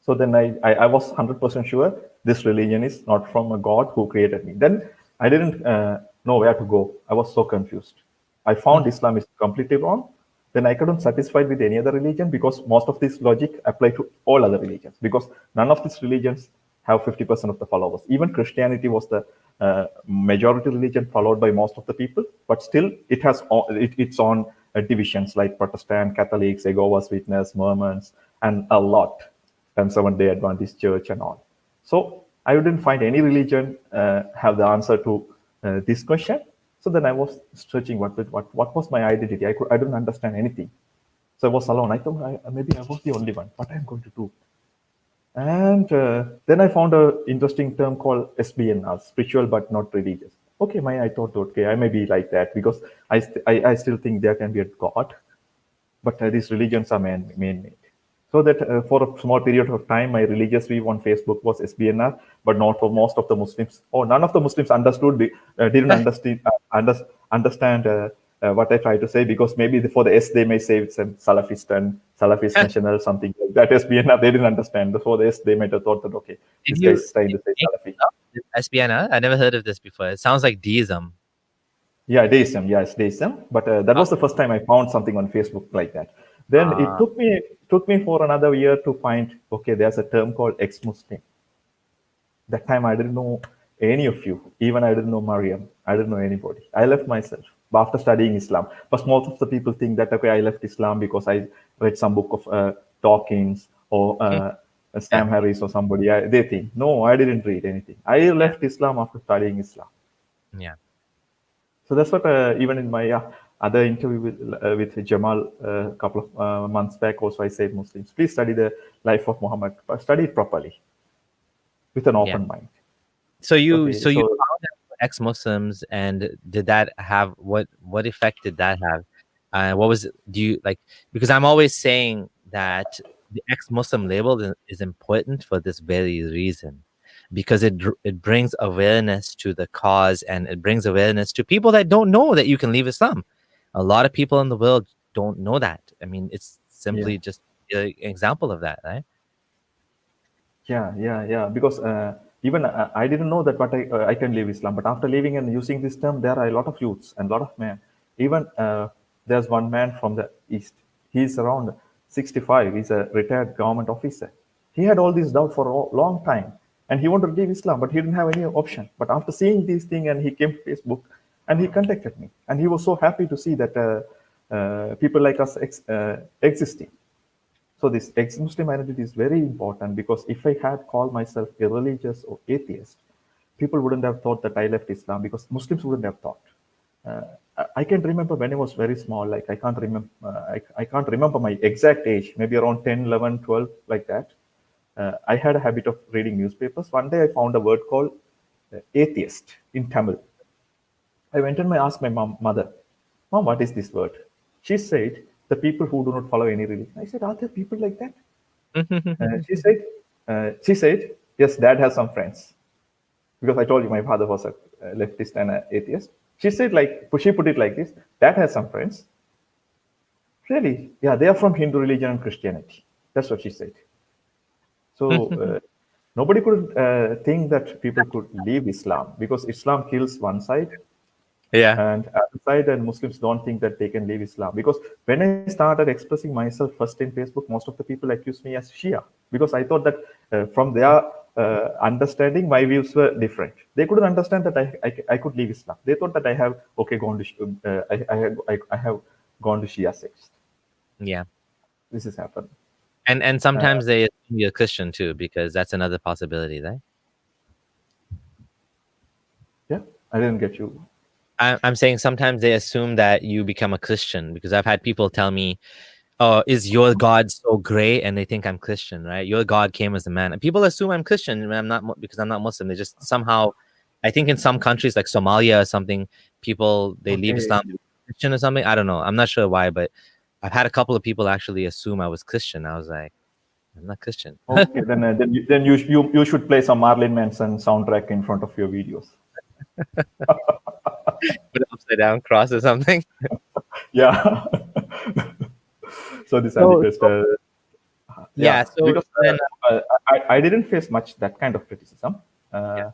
So then I was 100% sure this religion is not from a God who created me. Then I didn't know where to go. I was so confused. I found Islam is completely wrong. Then I couldn't satisfied with any other religion because most of this logic apply to all other religions, because none of these religions have 50% of the followers. Even Christianity was the majority religion followed by most of the people, but still it has its own divisions like Protestant, Catholics, Jehovah's Witness, Mormons, and a lot, and Seventh-day Adventist Church and all. So I didn't find any religion have the answer to this question. So then I was searching what was my identity. I didn't understand anything. So I was alone. I thought maybe I was the only one. What I'm going to do? And then I found a interesting term called SBNR, spiritual but not religious. Okay, I thought, okay, I may be like that because I still think there can be a God, but these religions are man-made. So that for a small period of time, my religious view on Facebook was SBNR, but not for most of the Muslims. Oh, none of the Muslims didn't understand what I try to say, because maybe for the S they may say it's a Salafist and Salafist national, something like that. SBNR, they didn't understand. For the S they might have thought that, okay, Did this guy you is trying to say make Salafi. this up? SBNR? I never heard of this before. It sounds like deism. Yeah, deism. Yeah, it's deism. But that Oh. was the first time I found something on Facebook like that. Then it Ah. took me for another year to find, okay, there's a term called ex-Muslim. That time I didn't know any of you. Even I didn't know Mariam. I didn't know anybody. I left myself after studying Islam. But most of the people think that, okay, I left Islam because I read some book of Dawkins or Yeah. Sam Harris or somebody. They think, no, I didn't read anything. I left Islam after studying Islam. Yeah. So that's what even in my other interview with Jamal a couple of months back also I said, Muslims, please study the life of Muhammad, but study it properly with an Yeah. open mind. So you Okay, so you so found out ex-Muslims, and did that have what effect did that have? What was do you like? Because I'm always saying that the ex-Muslim label is important for this very reason, because it brings awareness to the cause, and it brings awareness to people that don't know that you can leave Islam. A lot of people in the world don't know that. I mean, it's yeah, simply just an example of that, right? yeah. Because even I didn't know that what I can leave Islam, but after leaving and using this term, there are a lot of youths and a lot of men. Even there's one man from the east. He's around 65. He's a retired government officer. He had all these doubts for a long time, and he wanted to leave Islam, but he didn't have any option. But after seeing these things, and he came to Facebook, and he contacted me, and he was so happy to see that people like us existing. So this ex-Muslim identity is very important, because if I had called myself irreligious or atheist, people wouldn't have thought that I left Islam, because Muslims wouldn't have thought. Uh, I can remember when I was very small, like I can't remember, I can't remember my exact age, maybe around 10, 11, 12, like that. I had a habit of reading newspapers. One day I found a word called atheist in Tamil. I went and I asked my mother, Mom, what is this word? She said, the people who do not follow any religion. I said, are there people like that? She said, yes, Dad has some friends. Because I told you my father was a leftist and an atheist. She said, she put it like this: Dad has some friends. Really? Yeah, they are from Hindu religion and Christianity. That's what she said. So nobody could think that people could leave Islam because Islam kills one side, Yeah. and other side, and Muslims don't think that they can leave Islam. Because when I started expressing myself first in Facebook, most of the people accused me as Shia because I thought that from their understanding, my views were different. They couldn't understand that I could leave Islam. They thought that I have gone to I have gone to Shia sect. Yeah. This has happened. And sometimes they assume you're Christian too, because that's another possibility, right? Yeah, I didn't get you. I'm saying sometimes they assume that you become a Christian, because I've had people tell me, "Oh, is your God so great?" And they think I'm Christian, right? Your God came as a man, and people assume I'm Christian when I'm not, because I'm not Muslim. They just somehow, I think in some countries like Somalia or something, people they leave Okay. Islam to be Christian or something. I don't know. I'm not sure why, but I've had a couple of people actually assume I was Christian. I was like, I'm not Christian. Okay, then you should play some Marilyn Manson soundtrack in front of your videos. Put an upside down cross or something. Yeah. So this So, Antichrist, yeah. yeah, So because then, I didn't face much that kind of criticism. yeah.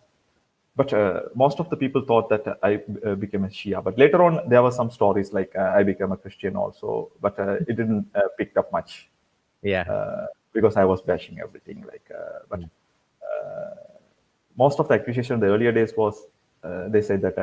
But most of the people thought that I became a Shia. But later on, there were some stories like I became a Christian also, but it didn't pick up much Yeah. because I was bashing everything. But most of the accusation in the earlier days was they said that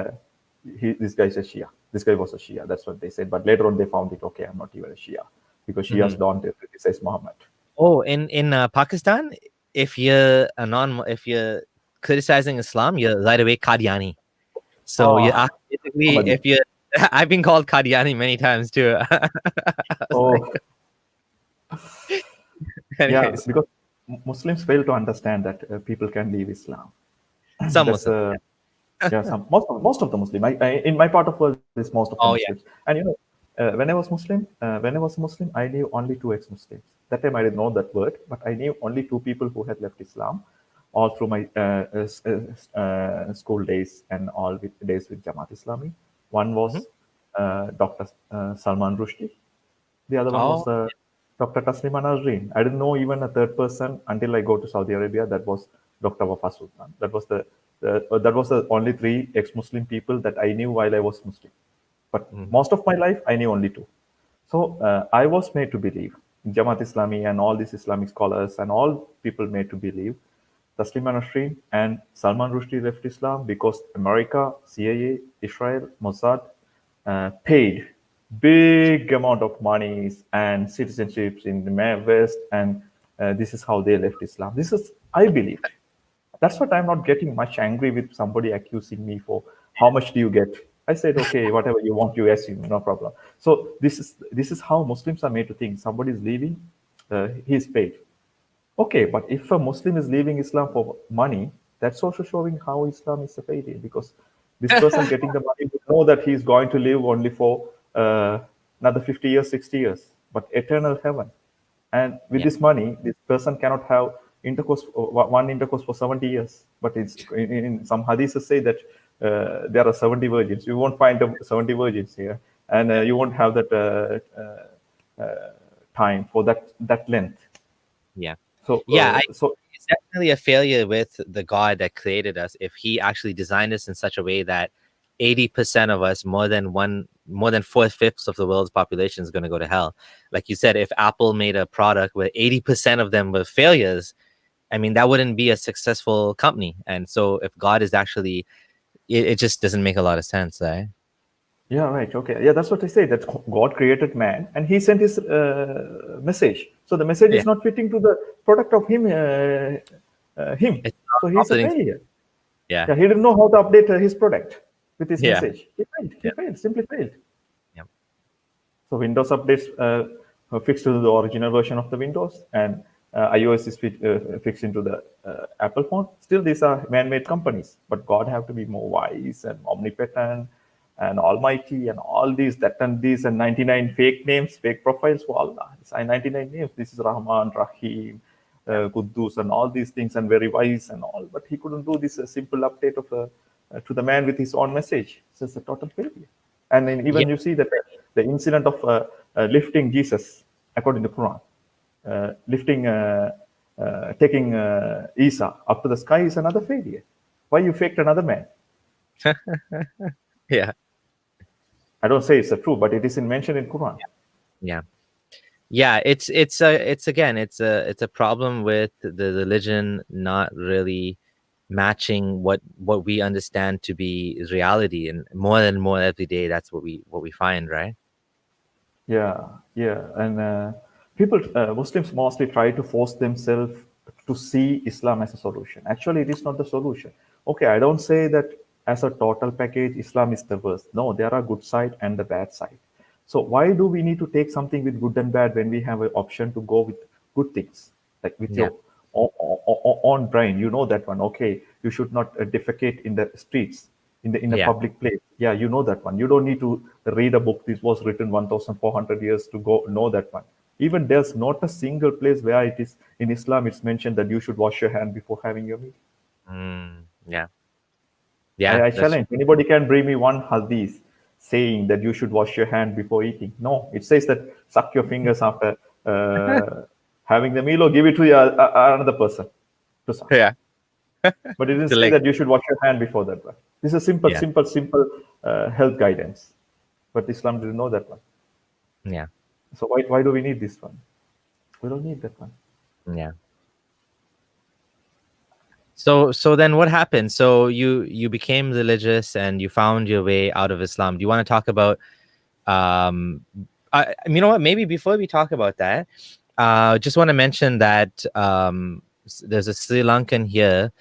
this guy is a Shia. This guy was a Shia. That's what they said. But later on, they found it okay. I'm not even a Shia because Shias don't criticize Muhammad. Oh, in Pakistan, if you're criticizing Islam, you're right away Qadiani. So you're Oh, basically, Muhammadi. if you, I've been called Qadiani many times too. I was Oh, like, yeah, anyways, because Muslims fail to understand that people can leave Islam. some That's Muslims. yeah, most of the Muslim. In my part of world, is most of the Oh yeah. Muslims. And when I was Muslim, I knew only two ex-Muslims. That time I didn't know that word, but I knew only two people who had left Islam, all through my school days and all days with Jamaat Islami. One Mhm. was Dr. Salman Rushdie. The other one Oh was Dr. Taslima Nasreen. I didn't know even a third person until I go to Saudi Arabia. That was Dr. Wafa Sultan. That was the only three ex-Muslim people that I knew while I was Muslim. But mhm. most of my life, I knew only two. So I was made to believe, Jamaat Islami and all these Islamic scholars and all people made to believe Taslima Nasreen and Salman Rushdie left Islam because America, CIA, Israel, Mossad paid big amount of monies and citizenships in the West, and this is how they left Islam. This is I believed. That's what I'm not getting much angry with somebody accusing me for how much do you get. I said, okay, whatever you want, you assume, no problem. So this is how Muslims are made to think. Somebody is leaving, he's paid. Okay, but if a Muslim is leaving Islam for money, that's also showing how Islam is a failure because this person getting the money would know that he's going to live only for another 50 years, 60 years, but eternal heaven. And with Yeah. this money, this person cannot have intercourse, one intercourse for 70 years. But it's in some hadiths say that there are 70 virgins. You won't find 70 virgins here, and you won't have that time for that length. Yeah. So, Yeah. so It's definitely a failure with the God that created us if he actually designed us in such a way that 80% of us, more than 4/5 of the world's population is going to go to hell. Like you said, if Apple made a product where 80% of them were failures, I mean, that wouldn't be a successful company. And so if God is actually, it just doesn't make a lot of sense, right? yeah, right. Okay. Yeah, that's what I say. That God created man, and He sent His message. So the message Yeah. is not fitting to the product of him. Him. It's So not he's a operating. failure. Yeah. Yeah, he didn't know how to update his product with his Yeah. message. He failed. He Yeah. failed. Simply failed. Yeah. So Windows updates fixed to the original version of the Windows, and iOS is fixed into the Apple phone. Still, these are man-made companies, but God have to be more wise and omnipotent and almighty and all these, that and these, and 99 fake names, fake profiles for Allah. It's 99 names. This is Rahman, Rahim, Quddus, and all these things, and very wise and all. But he couldn't do this simple update of to the man with his own message. So it's a total failure. And then Yeah. even you see that the incident of lifting Jesus, according to Quran. lifting, taking Isa up to the sky is another failure. Why you faked another man? Yeah. I don't say it's a true, but it is mentioned in Quran. Yeah. Yeah, it's again, it's a problem with the religion not really matching what we understand to be reality, and more and more every day that's what we find, right? Yeah, yeah, and people, Muslims mostly try to force themselves to see Islam as a solution. Actually, it is not the solution. Okay, I don't say that as a total package, Islam is the worst. No, there are good side and the bad side. So why do we need to take something with good and bad when we have an option to go with good things, like with Yeah. your own brain? You know that one. Okay, you should not defecate in the streets, in a Yeah. public place. Yeah, you know that one. You don't need to read a book. This was written 1,400 years to go. Know that one. Even there's not a single place where it is in Islam. It's mentioned that you should wash your hand before having your meal. Yeah. Yeah, I that's challenge anybody can bring me one hadith saying that you should wash your hand before eating. No, it says that suck your fingers after having the meal or give it to another person to suck. yeah. But it didn't To say like, that you should wash your hand before that one. This is a yeah. simple health guidance. But Islam didn't know that one. Yeah. So why do we need this one? We don't need that one. Yeah. So then what happened? So you became religious and you found your way out of Islam. Do you want to talk about you know what, maybe before we talk about that, just want to mention that there's a Sri Lankan here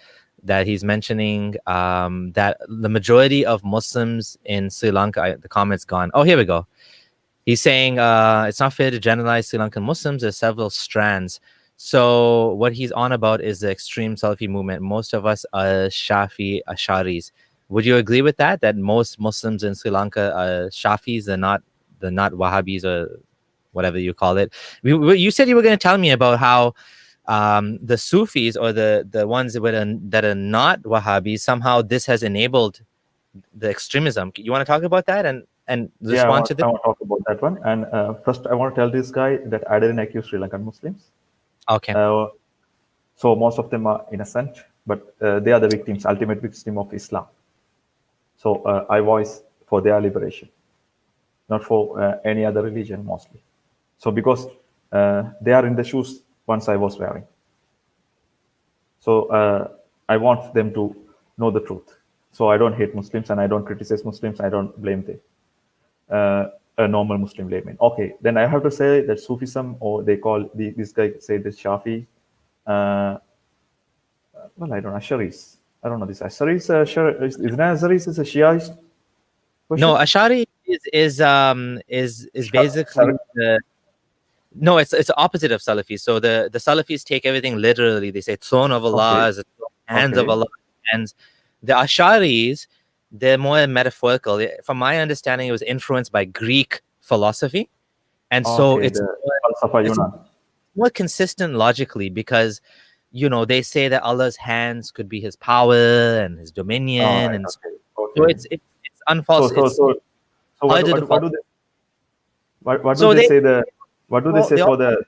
that he's mentioning that the majority of Muslims in Sri Lanka, the comment's gone. Oh, here we go. He's saying it's not fair to generalize Sri Lankan Muslims. There's several strands. So what he's on about is the extreme Salafi movement. Most of us are Shafi Asharis. Would you agree with that? That most Muslims in Sri Lanka are Shafis, they're not Wahhabis or whatever you call it. You said you were going to tell me about how the Sufis or the ones that are not Wahhabis, somehow this has enabled the extremism. You want to talk about that and Yeah, respond to this? I want to talk about that one. And first, I want to tell this guy that I didn't accuse Sri Lankan Muslims. Okay. So most of them are innocent, but they are the victims, ultimate victim of Islam. So I voice for their liberation, not for any other religion mostly. So because they are in the shoes once I was wearing. So I want them to know the truth. So I don't hate Muslims and I don't criticize Muslims. I don't blame them. A normal Muslim layman. Okay, then I have to say that Sufism, or they call this guy say the Shafi. Well, I don't know. Asharis. I don't know this. Asharis. Is Asharis is a Shiite? No, Ashari is basically no, it's the opposite of Salafis. So the Salafis take everything literally. They say throne of Allah, is hands of Allah, hands. The Asharis, they're more metaphorical. From my understanding, it was influenced by Greek philosophy, and so it's more consistent logically because they say that Allah's hands could be His power and His dominion, and so it's unfalse. What do they say for the?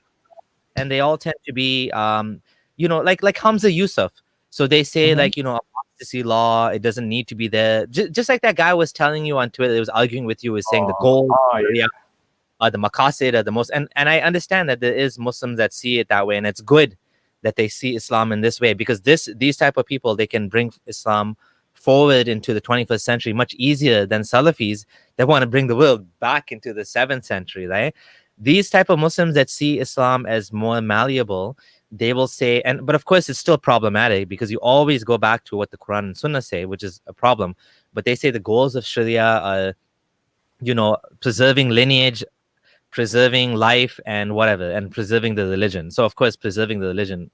And they all tend to be, like Hamza Yusuf. So they say apostasy law, it doesn't need to be there. Just like that guy was telling you on Twitter, he was arguing with you, was saying the gold, the maqasid are the most, and I understand that there is Muslims that see it that way, and it's good that they see Islam in this way, because these type of people, they can bring Islam forward into the 21st century much easier than Salafis that want to bring the world back into the 7th century, right? These type of Muslims that see Islam as more malleable, they will say, but of course it's still problematic because you always go back to what the Quran and Sunnah say, which is a problem. But they say the goals of Sharia are, preserving lineage, preserving life, and whatever, and preserving the religion. So of course preserving the religion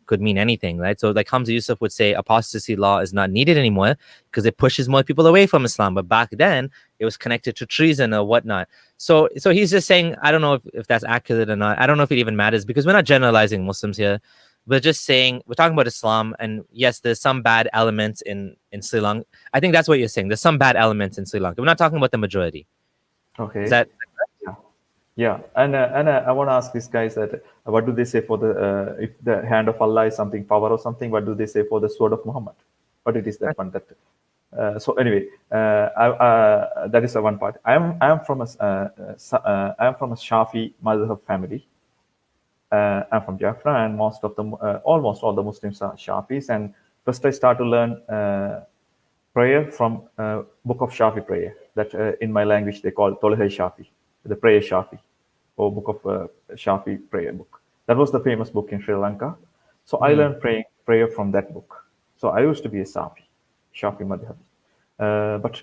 could mean anything, right? So like Hamza Yusuf would say apostasy law is not needed anymore because it pushes more people away from Islam, but back then it was connected to treason or whatnot. So he's just saying, I don't know if that's accurate or not. I don't know if it even matters, because we're not generalizing Muslims here. We're just saying, we're talking about Islam, and yes, there's some bad elements in Sri Lanka. I think that's what you're saying. There's some bad elements in Sri Lanka. We're not talking about the majority. Okay. Is that yeah. Yeah, and I want to ask these guys that what do they say for the if the hand of Allah is something power or something? What do they say for the sword of Muhammad? What it is that one that. So anyway, that is the one part. I am from a Shafi Madhab family. I'm from Jaffna, and almost all the Muslims are Shafis. And first, I start to learn prayer from Book of Shafi prayer. That in my language they call Tolhe Shafi, the prayer Shafi, or Book of Shafi prayer book. That was the famous book in Sri Lanka. So I Hmm. learned prayer from that book. So I used to be a Shafi Madhab. But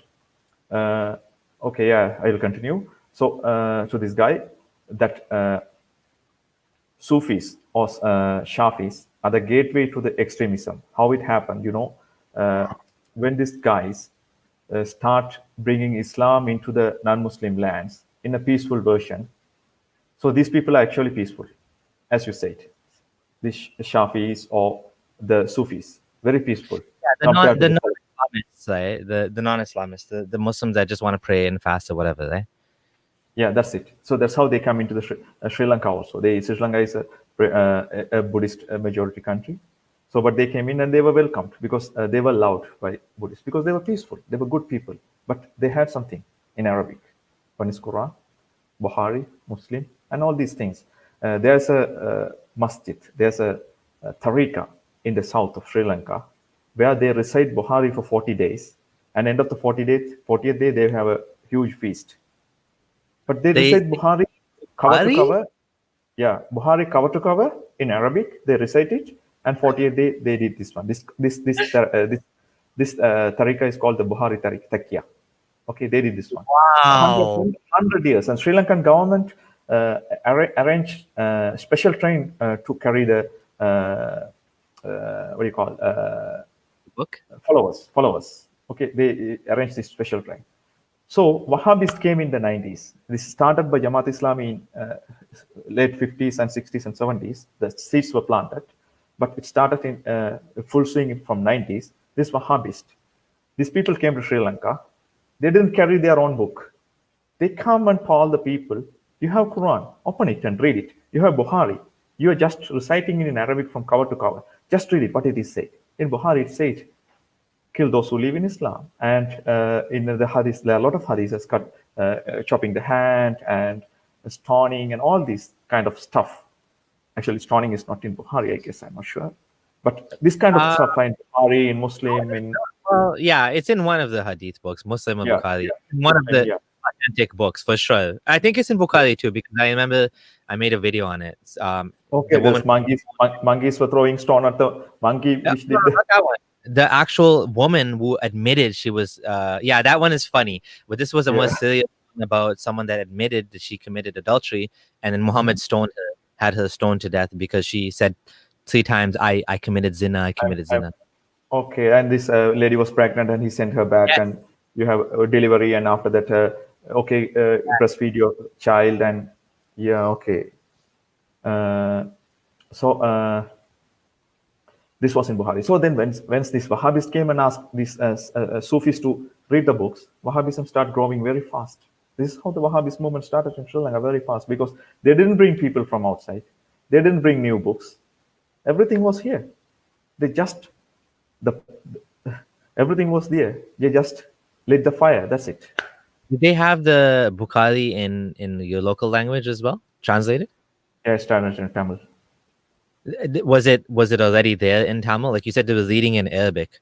okay, yeah, I will continue. So this guy that Sufis or Shafis are the gateway to the extremism. How it happened, when these guys start bringing Islam into the non-Muslim lands in a peaceful version. So these people are actually peaceful, as you said. The Shafis or the Sufis, very peaceful Yeah, compared to the the non-Islamists, right? The non-Islamists, the Muslims that just want to pray and fast or whatever, right? Yeah, that's it. So that's how they come into the Sri Lanka also. Sri Lanka is a Buddhist majority country. So, but they came in and they were welcomed because they were loved by Buddhists because they were peaceful. They were good people, but they had something in Arabic. One is Quran, Bukhari, Muslim, and all these things. There's a masjid, there's a tariqa in the south of Sri Lanka where they recite Bukhari for 40 days. And end of the 40th day, they have a huge feast, but they They recite Bukhari cover to Bukhari? cover. Yeah, Bukhari cover to cover in Arabic. They recite it, and 40th day they did this one. This tariqa is called the Bukhari Takia. Okay, they did this one. 100, Wow. 100 years, and Sri Lankan government arranged special train to carry the what do you call Book? followers. Okay, they arranged this special train. So Wahhabist came in the 90s. This started by Jamaat Islami in late 50s and 60s and 70s. The seeds were planted, but it started in full swing from 90s. This Wahhabist, these people came to Sri Lanka. They didn't carry their own book. They come and call the people. You have Quran, open it and read it. You have Bukhari. You are just reciting it in Arabic from cover to cover. Just read it, what it is said. In Bukhari, it said, kill those who live in Islam. And in the hadith, there are a lot of hadiths cut, chopping the hand and stoning and all these kind of stuff. Actually, stoning is not in Bukhari, I guess. I'm not sure. But this kind of Uh, stuff in Bukhari, in Muslim, in well, yeah, it's in one of the hadith books, Muslim or yeah, Bukhari. yeah, One of Muslim, the yeah, authentic books for sure. I think it's in yeah. Bukhari too because I remember I made a video on it. Okay, The woman. there's monkeys were throwing stone at the monkey, which No, did the not that one. The actual woman who admitted she was. Yeah, that one is funny. But this was a more yeah. serious one about someone that admitted that she committed adultery, and then Mhm. Muhammad stoned her, had her stoned to death because she said 3 times, "I committed zina. I committed I'm zina." okay, and this lady was pregnant, and he sent her back, Yes. and you have a delivery, and after that, okay, breastfeed your child, and yeah, okay. Uh, so this was in Bukhari. So then, when this Wahhabist came and asked these Sufis to read the books, Wahhabism started growing very fast. This is how the Wahhabist movement started in Sri Lanka very fast because they didn't bring people from outside, they didn't bring new books. Everything was here. They just the everything was there. They just lit the fire. That's it. Did they have the Bukhari in your local language as well, translated? Yeah, I started in Tamil. Was it already there in Tamil? Like you said, they were reading in Arabic.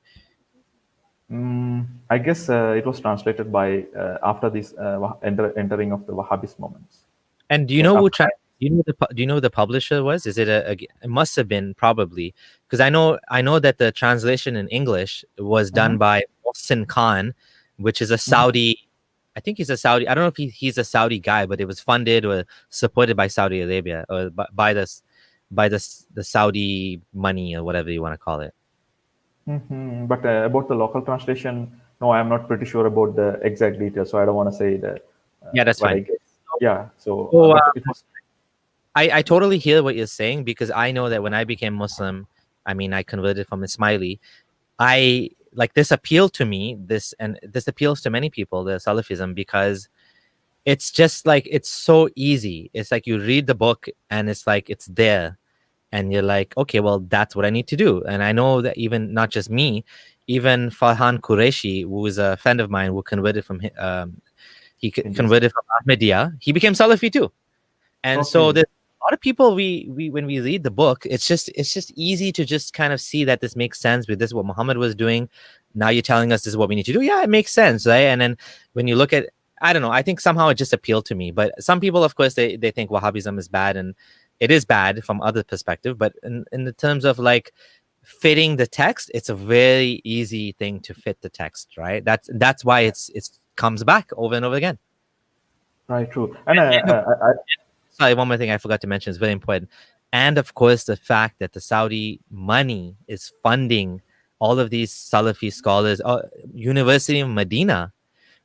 I guess it was translated by after this entering of the Wahhabist moments. And do you Yes, know after do you know who the publisher was? Is it it must have been probably because I know that the translation in English was done Mhm, by Mohsin Khan, which is a mhm. Saudi. I think he's a Saudi. I don't know if he's a Saudi guy, but it was funded or supported by Saudi Arabia or by the Saudi money or whatever you want to call it. But about the local translation, no, I'm not pretty sure about the exact details, so I don't want to say that Yeah, that's what I fine. guess. Yeah, so So but it was. I totally hear what you're saying because I know that when I became Muslim, I mean, I converted from Ismaili. I like this appealed to me, this appeals to many people, the Salafism, because it's just like it's so easy. It's like you read the book and it's like it's there, and you're like, okay, well, that's what I need to do. And I know that even not just me, even Farhan Qureshi, who is a friend of mine, who converted from Hinduism. converted from Ahmadiyya, he became Salafi too. And so Okay. there's a lot of people, we when we read the book, it's just easy to just kind of see that this makes sense with this what Muhammad was doing. Now you're telling us this is what we need to do. Yeah, it makes sense, right? And then when you look at, I don't know, I think somehow it just appealed to me. But some people, of course, they think Wahhabism is bad, and it is bad from other perspective. But in the terms of like fitting the text, it's a very easy thing to fit the text, right? That's why it's comes back over and over again. Right. True. And And sorry, one more thing I forgot to mention is very important. And of course, the fact that the Saudi money is funding all of these Salafi scholars. University of Medina,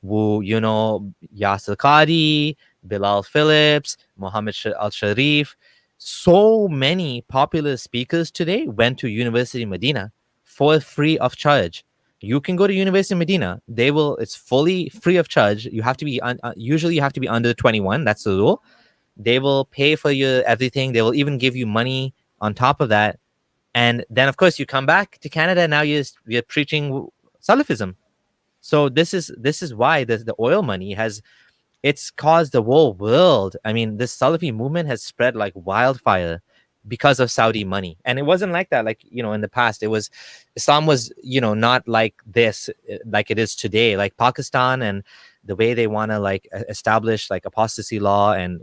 who, Yasir Qadi, Bilal Phillips, Muhammad Al Sharif, so many popular speakers today went to University of Medina for free of charge. You can go to University of Medina. It's fully free of charge. You have to be, usually you have to be under 21. That's the rule. They will pay for your everything. They will even give you money on top of that. And then, of course, you come back to Canada. Now you're preaching Salafism. So this is why the oil money it's caused the whole world. I mean, this Salafi movement has spread like wildfire because of Saudi money. And it wasn't like that, like, in the past. Islam was, not like this, like it is today. Like Pakistan and the way they want to like establish like apostasy law and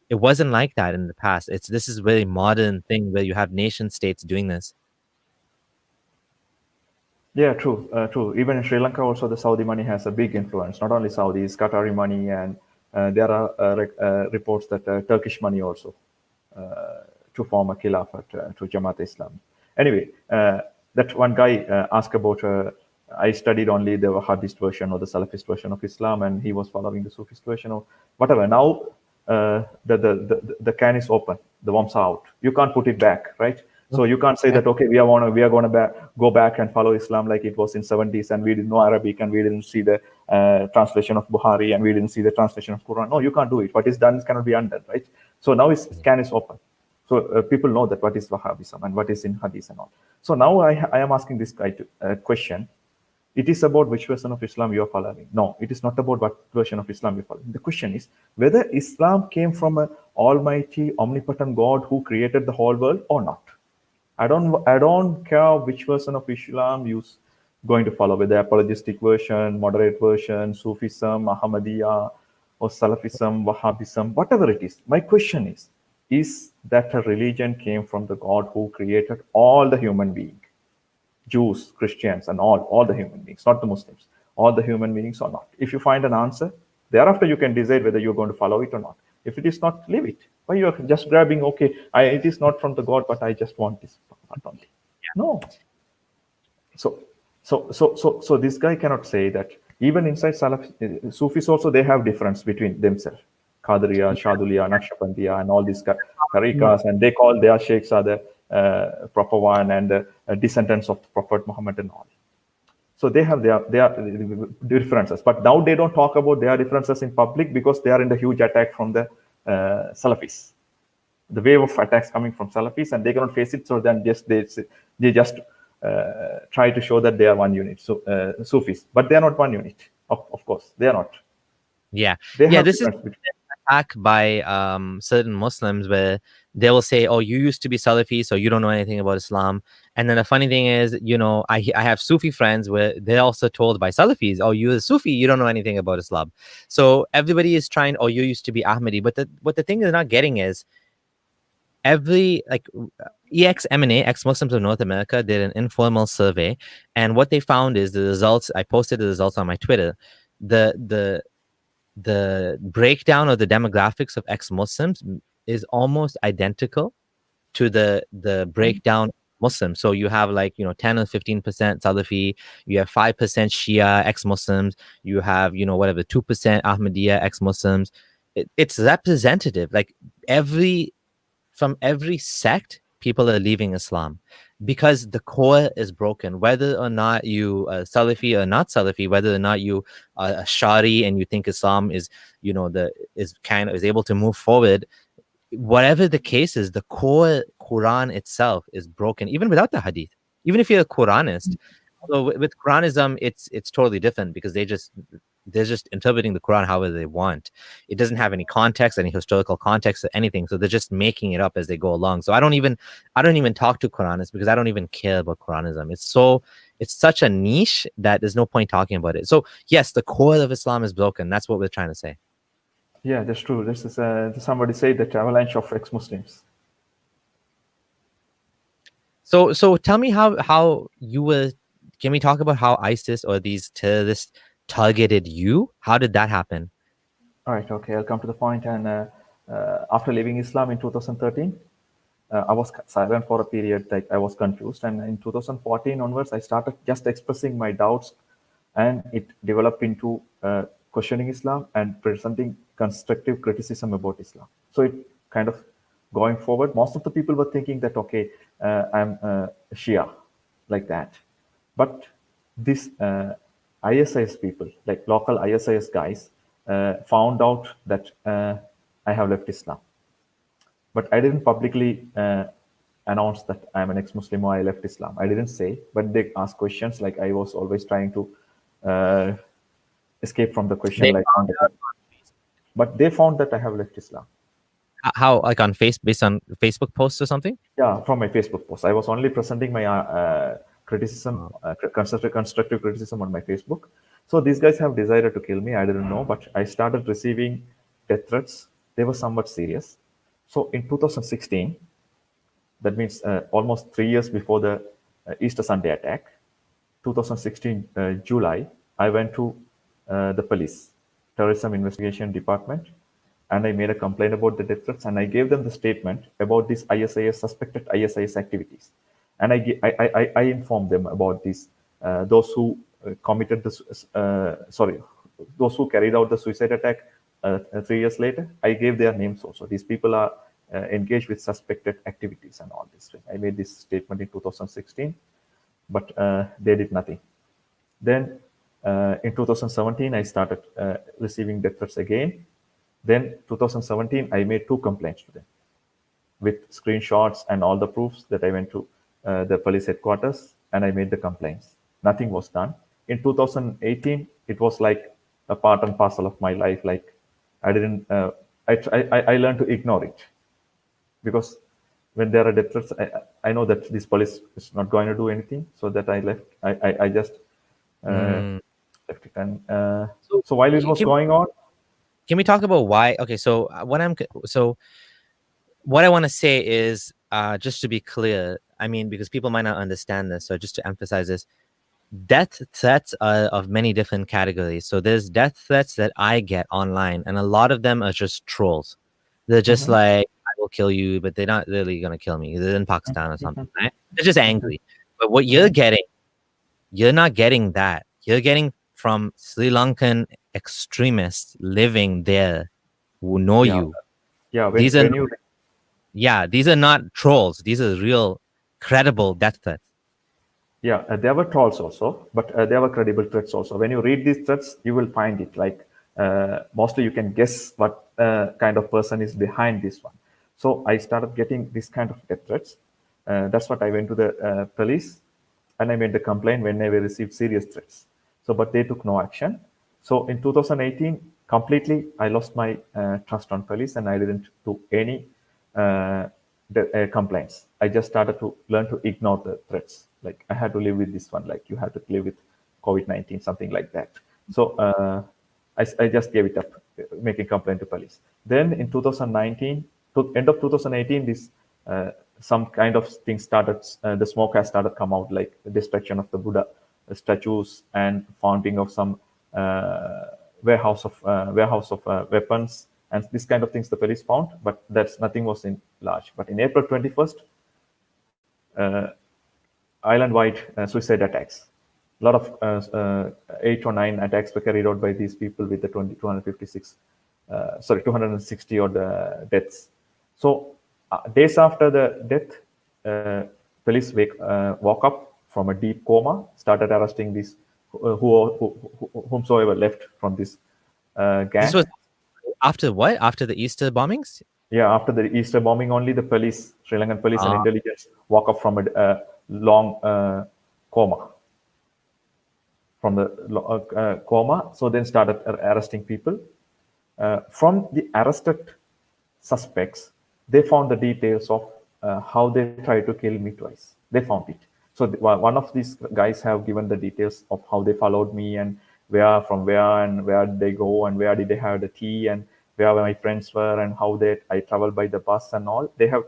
it wasn't like that in the past. This is a very modern thing where you have nation states doing this. yeah, true, true. Even in Sri Lanka, also the Saudi money has a big influence. Not only Saudis, Qatari money, and there are reports that Turkish money also to form a khilafat to Jamaat Islam. Anyway, that one guy asked about. I studied only the Wahhabist version or the Salafist version of Islam, and he was following the Sufist version or whatever. Now the can is open, the worms are out. You can't put it back, right? So you can't say that okay, we are going to go back and follow Islam like it was in 70s, and we didn't know Arabic, and we didn't see the translation of Bukhari, and we didn't see the translation of Quran. No, you can't do it. What is done cannot be undone, right? So now can is open. So people know that what is Wahhabism and what is in Hadith and all. So now I am asking this guy question. It is about which version of Islam you are following. No, it is not about what version of Islam you're following. The question is whether Islam came from an almighty, omnipotent God who created the whole world or not. I don't care which version of Islam you're going to follow, whether apologetic version, moderate version, Sufism, Ahmadiyya, or Salafism, Wahhabism, whatever it is. My question is that a religion came from the God who created all the human beings? Jews, Christians, and all the human beings, not the Muslims, all the human beings or not. If you find an answer, thereafter you can decide whether you're going to follow it or not. If it is not, leave it. Why you're just grabbing, okay, it is not from the God, but I just want this part only. No. So this guy cannot say that. Even inside Sufis also, they have difference between themselves. Qadriya, Shaduliya, Naqshbandiya, and all these tariqas, and they call their sheikhs are the proper one and descendants of the Prophet Muhammad and all. So they have their differences, but now they don't talk about their differences in public because they are in the huge attack from the Salafis. The wave of attacks coming from Salafis, and they cannot face it. So then they just try to show that they are one unit. So Sufis, but they are not one unit. Of course, they are not. Yeah. They Yeah, have this is difference between. attack by certain Muslims where they will say, "Oh, you used to be Salafi, so you don't know anything about Islam." And then the funny thing is, I have Sufi friends where they're also told by Salafis, "Oh, you're a Sufi, you don't know anything about Islam." So everybody is trying, "Oh, you used to be Ahmadi," but what the thing they're not getting is every like EXMNA, Ex-Muslims of North America, did an informal survey, and what they found is the results. I posted the results on my Twitter. The breakdown of the demographics of ex-Muslims is almost identical to the breakdown of Muslims. So you have like 10 or 15% Salafi, you have 5% Shia ex-Muslims, you have whatever 2% Ahmadiyya ex-Muslims. It's representative. Like from every sect, people are leaving Islam. because the core is broken. Whether or not you Salafi or not Salafi, whether or not you are a Shari and you think Islam is, is able to move forward, whatever the case is, the core Quran itself is broken, even without the hadith. Even if you're a Quranist, although with Quranism, it's totally different because they're just interpreting the Quran however they want. It doesn't have any context, any historical context, or anything. So they're just making it up as they go along. So I don't even talk to Quranists because I don't even care about Quranism. It's such a niche that there's no point talking about it. So yes, the core of Islam is broken. That's what we're trying to say. Yeah, that's true. This is somebody said that avalanche of ex-Muslims. So tell me how you were. Can we talk about how ISIS or these terrorists targeted you? How did that happen? All right, okay, I'll come to the point. And after leaving Islam in 2013, I was silent for a period, like I was confused. And in 2014 onwards, I started just expressing my doubts, and it developed into questioning Islam and presenting constructive criticism about Islam. So it kind of going forward, most of the people were thinking that, okay, I'm Shia, like that. But this ISIS people, like local ISIS guys, found out that I have left Islam. But I didn't publicly announce that I'm an ex-Muslim or I left Islam. I didn't say, but they asked questions like I was always trying to escape from the question. But they found that I have left Islam. How, like on based on Facebook posts or something? Yeah, from my Facebook post. I was only presenting my criticism, constructive criticism on my Facebook. So these guys have decided to kill me. I didn't know, but I started receiving death threats. They were somewhat serious. So in 2016, that means almost 3 years before the Easter Sunday attack, 2016 July, I went to the police, terrorism investigation department, and I made a complaint about the death threats, and I gave them the statement about these suspected ISIS activities, and I informed them about these those who committed this those who carried out the suicide attack 3 years later. I gave their names also. These people are engaged with suspected activities and all this. I made this statement in 2016, but they did nothing. Then in 2017, I started receiving death threats again. Then 2017, I made 2 complaints to them with screenshots and all the proofs that I went to the police headquarters and I made the complaints. Nothing was done. In 2018, it was like a part and parcel of my life. Like I didn't, I learned to ignore it, because when there are death threats, I know that this police is not going to do anything. So that I left. I just left it. And so while it was going on, can we talk about why? Okay, so what I want to say is, just to be clear, I mean, because people might not understand this, so just to emphasize this, death threats are of many different categories. So there's death threats that I get online, and a lot of them are just trolls. They're just like, I will kill you, but they're not really going to kill me. They're in Pakistan or something, right? They're just angry. But what you're getting, you're not getting that. You're getting from Sri Lankan extremists living there who know you. Yeah, These are not trolls. These are real, credible death threats. Yeah, there were trolls also, but there were credible threats also. When you read these threats, you will find it like mostly you can guess what kind of person is behind this one. So I started getting this kind of death threats. That's what I went to the police and I made the complaint when I received serious threats. So, but they took no action. So in 2018, completely, I lost my trust on police and I didn't do any complaints. I just started to learn to ignore the threats. Like I had to live with this one. Like you have to live with COVID-19, something like that. So I just gave it up, making complaint to police. Then in 2019, to end of 2018, this some kind of thing started. The smoke has started come out, like the destruction of the Buddha statues and founding of some warehouse of weapons and this kind of things the police found, but that's nothing was in large. But in April 21st, island-wide suicide attacks. A lot of 8 or 9 attacks were carried out by these people with the 260 odd deaths. So days after the death, woke up from a deep coma, started arresting these whomsoever left from this This gang. was after what? After the Easter bombings? Yeah, after the Easter bombing, only the police, Sri Lankan police and Ah, intelligence, woke up from a long coma. From the coma, so then started arresting people. From the arrested suspects, they found the details of how they tried to kill me twice. They found it. So one of these guys have given the details of how they followed me and from where and where did they go and where did they have the tea and where my friends were and how I traveled by the bus and all. They have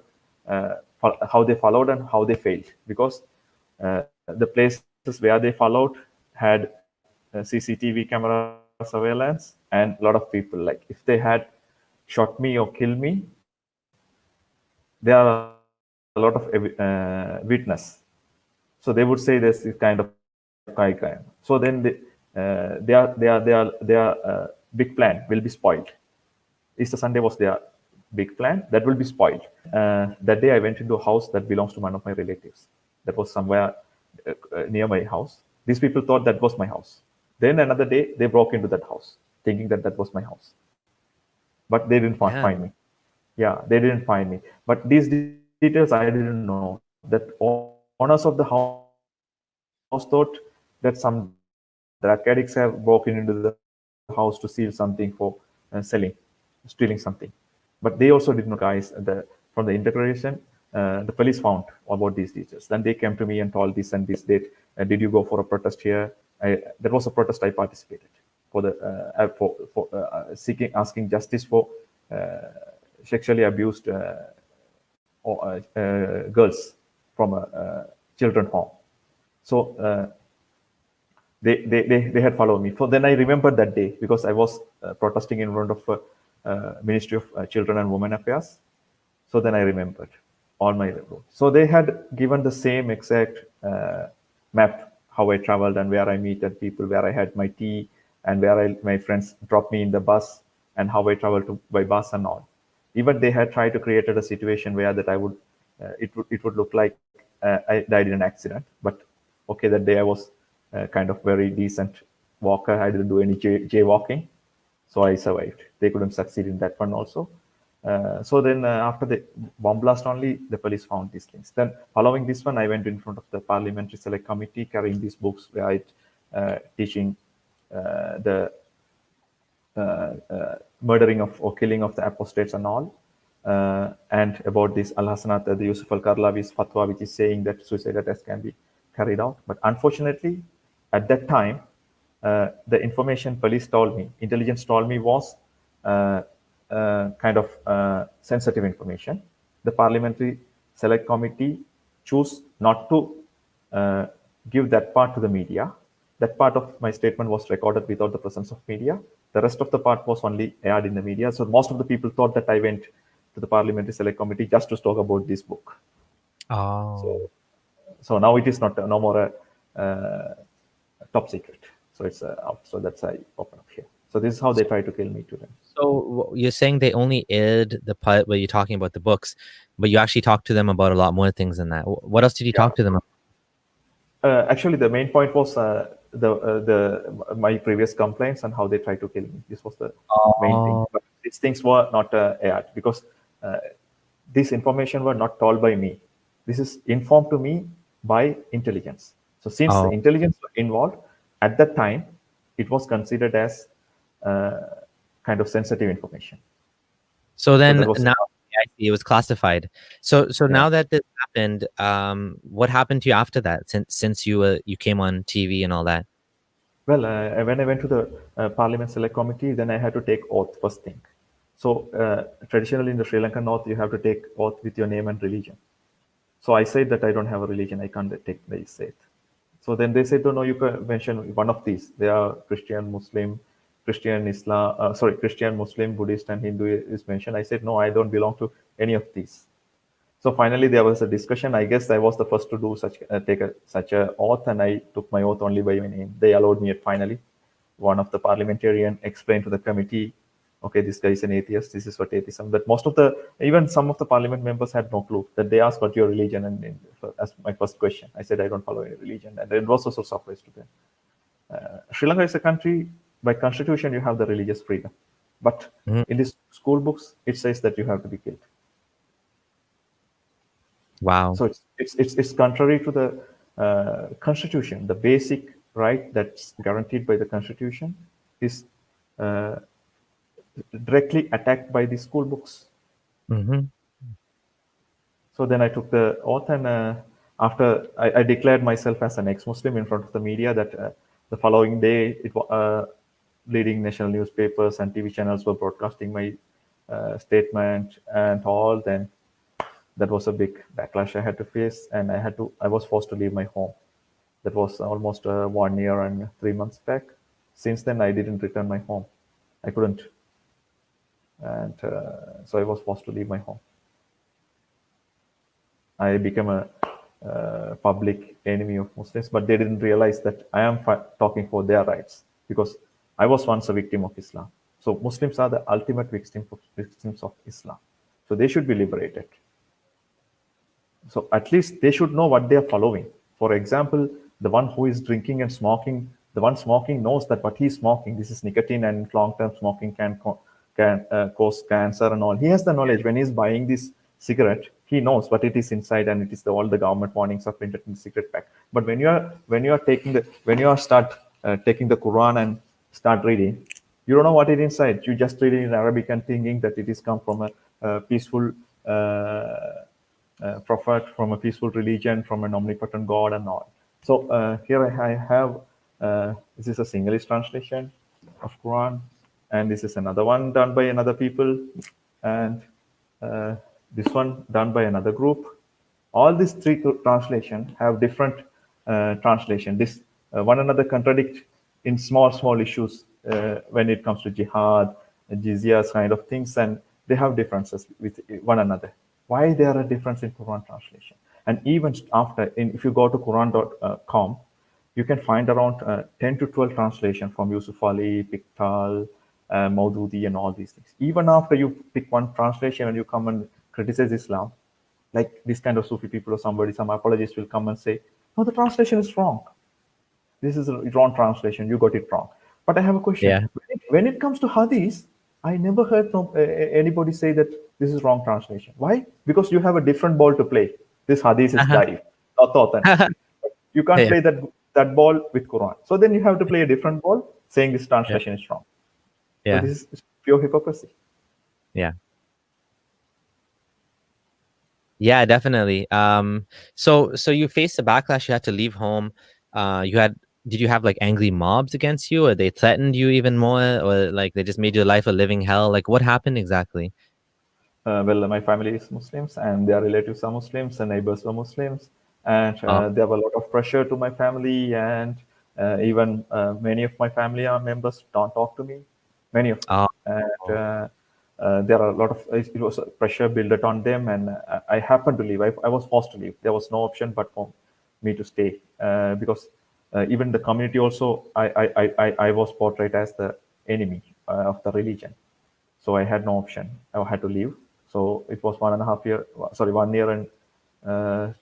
how they followed and how they failed because the places where they followed had CCTV camera surveillance and a lot of people. Like if they had shot me or killed me, there are a lot of witness. So they would say there's this kind of high crime. So then their big plan will be spoiled. Easter Sunday was their big plan that will be spoiled. That day I went into a house that belongs to one of my relatives. That was somewhere near my house. These people thought that was my house. Then another day they broke into that house, thinking that that was my house. But they didn't yeah. find me. Yeah, they didn't find me. But these details I didn't know. That owners of the house thought that some drug addicts have broken into the house to steal something for selling, stealing something. But they also did not know, guys. From the interrogation, the police found about these details. Then they came to me and told this and this date. Did you go for a protest here? That was a protest I participated for the seeking asking justice for sexually abused girls from a children home. So they had followed me. So then I remembered that day because I was protesting in front of Ministry of Children and Women Affairs. So then I remembered all my route. So they had given the same exact map how I traveled and where I meted people, where I had my tea, and where my friends dropped me in the bus, and how I traveled by bus and all. Even they had tried to create a situation where that I would it would look like I died in an accident. But okay, that day I was kind of very decent walker. I didn't do any jaywalking, so I survived. They couldn't succeed in that one also. So then after the bomb blast only, the police found these things. Then following this one, I went in front of the Parliamentary Select Committee carrying these books where I teaching the murdering of or killing of the apostates and all. And about this Al-Hasanat, the Yusuf Al Qaradawi's fatwa, which is saying that suicide attacks can be carried out. But unfortunately, at that time, the information police told me, intelligence told me was kind of sensitive information. The Parliamentary Select Committee chose not to give that part to the media. That part of my statement was recorded without the presence of media. The rest of the part was only aired in the media. So most of the people thought that I went to the Parliamentary Select Committee just to talk about this book. Oh. So now it is not no more top secret. So it's out. So that's I open up here. So this is how they try to kill me today. So you're saying they only aired the part where you're talking about the books, but you actually talked to them about a lot more things than that. What else did you Yeah. talk to them about? Actually, the main point was the my previous complaints and how they tried to kill me. This was the main thing. Oh. But these things were not aired because this information were not told by me. This is informed to me by intelligence. So since the Oh. intelligence were involved at that time, it was considered as uh, kind of sensitive information. So So then that was now I see it was classified. So yeah. now that this happened, what happened to you after that? Since you came on TV and all that. Well, when I went to the Parliament Select Committee, then I had to take oath first thing. So traditionally in the Sri Lankan oath, you have to take oath with your name and religion. So I said that I don't have a religion. I can't take this oath. So then they said, no, you can mention one of these. They are Christian, Muslim, Christian, Islam, Christian, Muslim, Buddhist, and Hindu is mentioned. I said, no, I don't belong to any of these. So finally, there was a discussion. I guess I was the first to do such a oath, and I took my oath only by my name. They allowed me it finally. One of the parliamentarian explained to the committee, okay, this guy is an atheist, this is what atheism. That most of the, even some of the parliament members had no clue. That they asked what your religion, and as my first question, I said I don't follow any religion, and it was also a surprise to them. Sri Lanka is a country, by constitution you have the religious freedom, but Mhm. in these school books it says that you have to be killed. Wow. So it's contrary to the constitution. The basic right that's guaranteed by the constitution is uh, directly attacked by the school books. Hmm. So then I took the oath, and after I declared myself as an ex-Muslim in front of the media. That the following day, leading national newspapers and TV channels were broadcasting my statement and all. Then that was a big backlash I had to face, and I was forced to leave my home. That was almost 1 year and 3 months back. Since then, I didn't return my home. I couldn't, and so I was forced to leave my home. I became a public enemy of Muslims, but they didn't realize that I am talking for their rights, because I was once a victim of Islam. So Muslims are the ultimate victims of Islam. So they should be liberated. So at least they should know what they are following. For example, the one who is drinking and smoking, the one smoking knows that what he's smoking, this is nicotine, and long-term smoking can cause cancer and all. He has the knowledge. When he's buying this cigarette, he knows what it is inside, and it is all the government warnings are printed in the cigarette pack. But when you are start taking the Quran and start reading, you don't know what it is inside. You just read it in Arabic and thinking that it is come from a peaceful prophet, from a peaceful religion, from an omnipotent God and all. So here I have, this is a Sinhalese translation of Quran, and this is another one done by another people, and uh, this one done by another group. All these three translations have different translation. This one another contradict in small issues when it comes to jihad, jizyas kind of things, and they have differences with one another. Why there are difference in Quran translation? And even after, if you go to Quran.com, you can find around 10 to 12 translation from Yusuf Ali, Pickthall, Maududi, and all these things. Even after you pick one translation and you come and criticize Islam, like this kind of Sufi people or somebody, some apologists will come and say, no, the translation is wrong. This is a wrong translation. You got it wrong. But I have a question. Yeah. When it comes to hadith, I never heard from anybody say that this is wrong translation. Why? Because you have a different ball to play. This hadith is Uh-huh. daif, not authentic. You can't Yeah. play that ball with Quran. So then you have to play a different ball, saying this Yeah. translation is wrong. So Yeah. this is pure hypocrisy. Yeah. Yeah, definitely. So you faced the backlash. You had to leave home. You had Did you have like angry mobs against you, or they threatened you even more, or like they just made your life a living hell? Like what happened exactly? Well, my family is Muslims, and their relatives are Muslims, and neighbors were Muslims, and Oh, there were a lot of pressure to my family, and even many of my family members don't talk to me, many of them, oh, and there are a lot of it was a pressure built on them, and I happened to leave. I was forced to leave. There was no option but for me to stay, because even the community also, I was portrayed as the enemy of the religion, so I had no option. I had to leave. So it was 1.5 year, sorry, 1 year and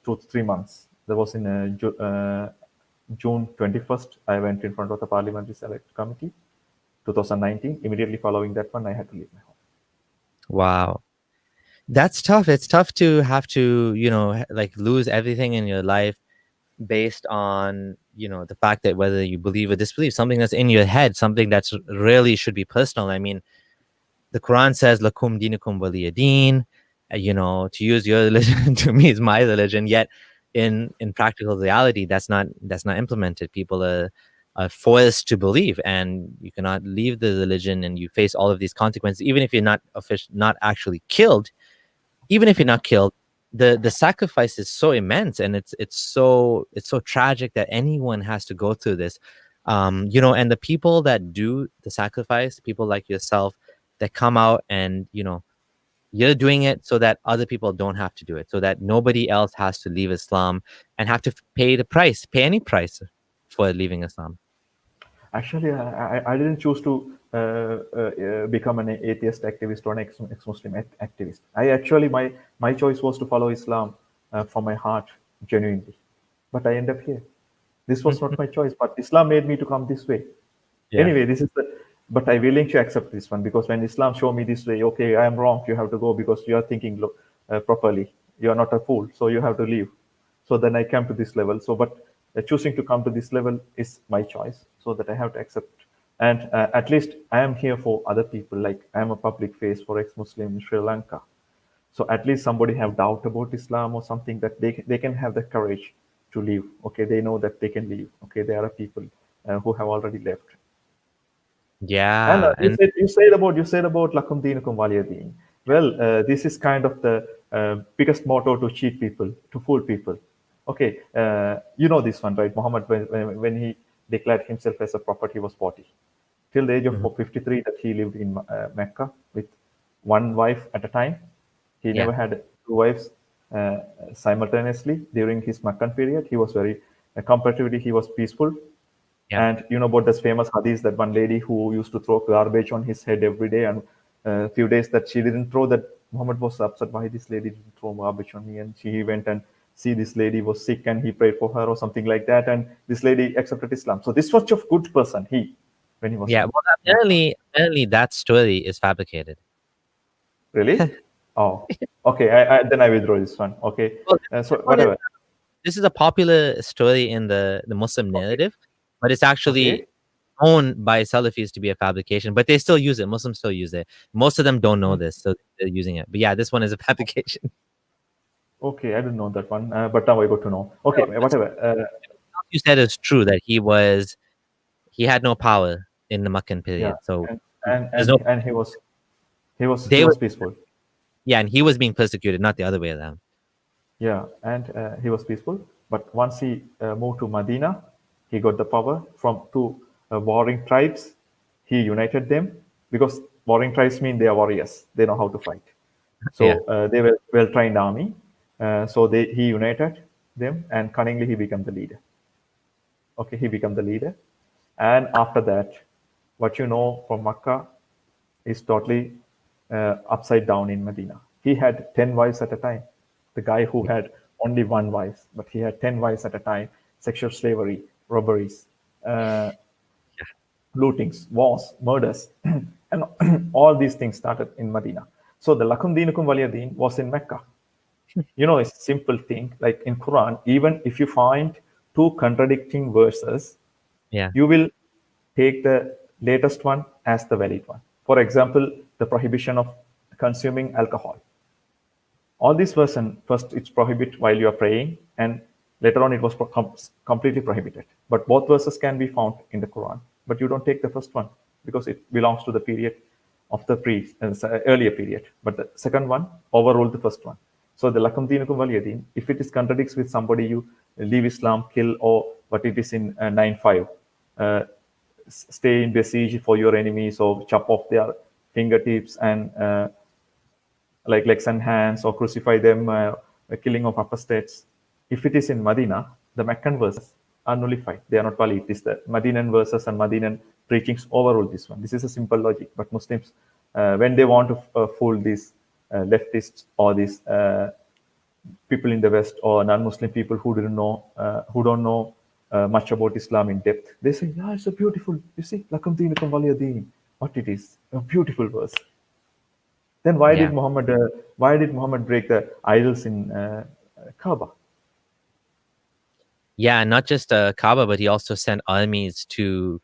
2 to 3 months. That was in June 21st. I went in front of the Parliamentary Select Committee, 2019. Immediately following that one, I had to leave my home. wow. That's tough. It's tough to have to, like lose everything in your life based on, the fact that whether you believe or disbelieve, something that's in your head, something that's really should be personal. I mean, the Quran says, "Lakum dinukum waliya deen," to use your religion to me is my religion. Yet, in practical reality, that's not implemented. People are forced to believe, and you cannot leave the religion, and you face all of these consequences, even if you're not actually killed. Even if you're not killed, the sacrifice is so immense, and it's so tragic that anyone has to go through this. And the people that do the sacrifice, people like yourself that come out, and you're doing it so that other people don't have to do it, so that nobody else has to leave Islam and have to pay any price for leaving Islam. Actually, I didn't choose to become an atheist activist or an ex-Muslim activist. I actually, my choice was to follow Islam from my heart, genuinely. But I end up here. This was not my choice, but Islam made me to come this way. Yeah. Anyway, this is the, but I willing to accept this one, because when Islam show me this way, okay, I am wrong, you have to go because you are thinking properly. You are not a fool, so you have to leave. So then I came to this level. So, but choosing to come to this level is my choice, so that I have to accept. And at least I am here for other people. Like I am a public face for ex-Muslim in Sri Lanka. So at least somebody have doubt about Islam or something, that they can have the courage to leave. Okay, they know that they can leave. Okay, there are people who have already left. And Yeah. And you said about lakum dinukum waliyadin. Well, this is kind of the biggest motto to cheat people, to fool people. Okay, you know this one, right? Muhammad, when he declared himself as a prophet, he was 40. Till the age of mhm, 53, that he lived in Mecca with one wife at a time. He yeah. never had two wives simultaneously during his Meccan period. He was very, comparatively, he was peaceful. Yeah. And you know about this famous hadith, that one lady who used to throw garbage on his head every day, and a few days that she didn't throw, that Muhammad was upset, why this lady didn't throw garbage on me, and she went and see this lady was sick and he prayed for her or something like that, and this lady accepted Islam. So this was of good person he, when he was Yeah. in Well, Mecca. apparently that story is fabricated. Really? Oh, okay. Then I withdraw this one. Okay. Well, So this one is whatever. this is a popular story in the Muslim Okay. narrative, but it's actually Okay. known by Salafis to be a fabrication. But they still use it. Muslims still use it. Most of them don't know Mhm. this, so they're using it. But yeah, this one is a fabrication. Okay. I didn't know that one, but now I got to know. Okay. No, but Whatever. you said it's true that he had no power in the Meccan Yeah. period. So And there's no and he they were was peaceful. yeah, and he was being persecuted, not the other way around. Yeah, and he was peaceful. But once he moved to Medina, he got the power from two warring tribes. He united them, because warring tribes mean they are warriors. They know how to fight. Yeah, So they were well-trained army. So he united them, and cunningly he became the leader. Okay, he became the leader. And after that, what you know from Makkah is totally upside down in Medina. He had 10 wives at a time. The guy who had only one wife, but he had 10 wives at a time, sexual slavery, robberies, uh, lootings, wars, murders, and all these things started in Medina. So the Lakum Dinukum Waliyadin was in Mecca. You know, it's a simple thing. Like in Quran, even if you find two contradicting verses, yeah, you will take the latest one as the valid one. For example, the prohibition of consuming alcohol. All these version, first it's prohibit while you are praying, and later on it was completely prohibited. But both verses can be found in the Quran. But you don't take the first one, because it belongs to the period of the earlier period. But the second one overruled the first one. So the lakum dinukum waliyadin, if it is contradicts with somebody, you leave Islam, kill, or what it is in 9:5, uh, stay in besiege for your enemies, or chop off their fingertips and like legs and hands, or crucify them, a killing of apostates. If it is in Medina, the Meccan verses are nullified. They are not valid. It is the Medinan verses and Medinan preachings overrule this one. This is a simple logic. But Muslims, when they want to fool these leftists or these people in the West, or non-Muslim people who didn't know, who don't know much about Islam in depth, they say, "Yeah, it's a beautiful. You see, lakum dinukum waliyadin." What it is, a beautiful verse. Then yeah. why did Muhammad break the idols in Kaaba? Yeah, not just Kaaba, but he also sent armies to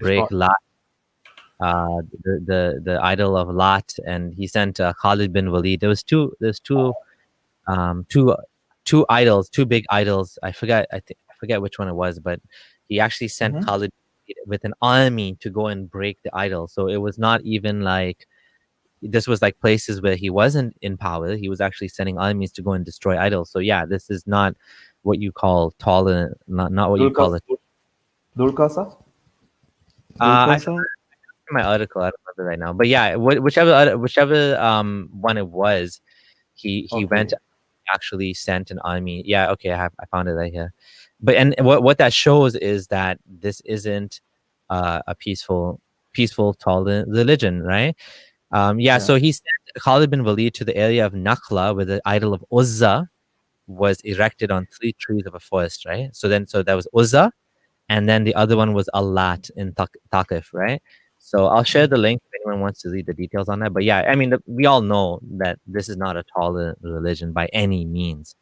break Destroy. Lat, the idol of Lat, and he sent Khalid bin Walid. There's two idols, two big idols. I forget which one it was, but he actually sent Mhm. Khalid with an army to go and break the idol. So it was not even like this was like places where he wasn't in power. He was actually sending armies to go and destroy idols. So yeah, this is not what you call tolerant, not what you call Dulkas, it. Dulkasa, I Dulkasa. my article. I don't remember right now, but yeah, whichever one it was, he went Okay. actually sent an army. Yeah, okay, I found it right here. But and what that shows is that this isn't a peaceful, tolerant religion, right? Yeah, Yeah. so he sent Khalid bin Walid to the area of Nakhla, where the idol of Uzza was erected on 3 trees of a forest, right? So that was Uzza, and then the other one was Allat in Taqif, right? So I'll share the link if anyone wants to read the details on that. But yeah, I mean, we all know that this is not a tolerant religion by any means.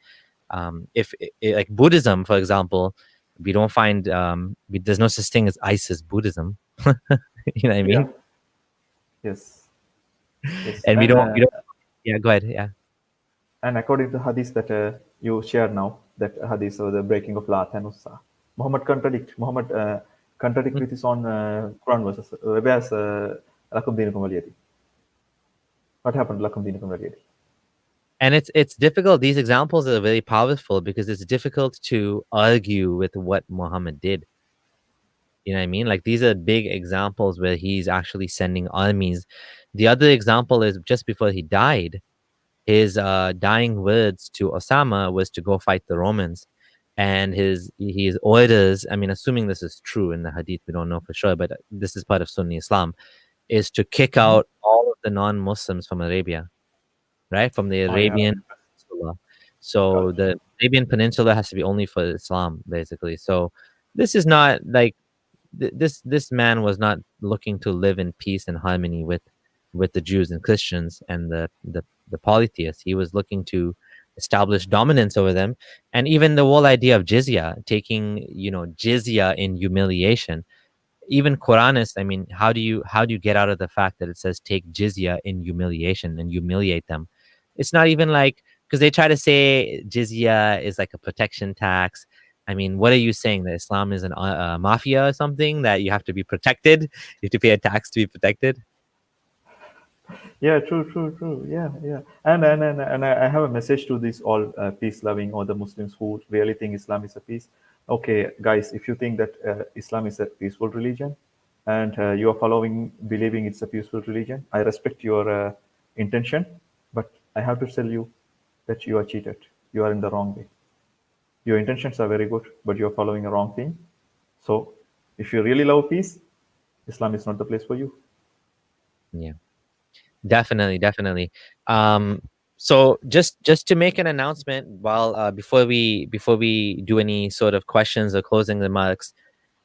If like Buddhism, for example, we don't find there's no such thing as ISIS Buddhism. You know what I Yeah. mean? Yes. Yes. And we don't. Yeah, go ahead. Yeah. And according to the hadith that you share now, that hadith of the breaking of Lat and Uzza, Muhammad contradict with his own Quran verses. Whereas lakum dinukum waliyadi. What happened to lakum dinukum waliyadi? And it's difficult. These examples are very powerful because it's difficult to argue with what Muhammad did. You know what I mean? Like these are big examples where he's actually sending armies. The other example is just before he died, his dying words to Osama was to go fight the Romans. And his orders, I mean, assuming this is true in the hadith, we don't know for sure, but this is part of Sunni Islam, is to kick Mm-hmm. out all of the non-Muslims from Arabia, right? From the Oh yeah. Arabian Peninsula. Got So it. the Arabian Peninsula has to be only for Islam, basically. So this is not like this man was not looking to live in peace and harmony with the Jews and Christians and the polytheists. He was looking to establish dominance over them, and even the whole idea of jizya, taking jizya in humiliation. Even Quranists, I mean, how do you get out of the fact that it says take jizya in humiliation and humiliate them? It's not even like, because they try to say jizya is like a protection tax. I mean, what are you saying, that Islam is a mafia or something, that you have to be protected? You have to pay a tax to be protected? Yeah, true. Yeah, yeah. And I have a message to these all peace-loving or the Muslims who really think Islam is a peace. Okay, guys, if you think that Islam is a peaceful religion, and you are believing it's a peaceful religion, I respect your intention, but I have to tell you that you are cheated. You are in the wrong way. Your intentions are very good, but you are following a wrong thing. So, if you really love peace, Islam is not the place for you. Yeah. Definitely. So just to make an announcement, while before we do any sort of questions or closing remarks,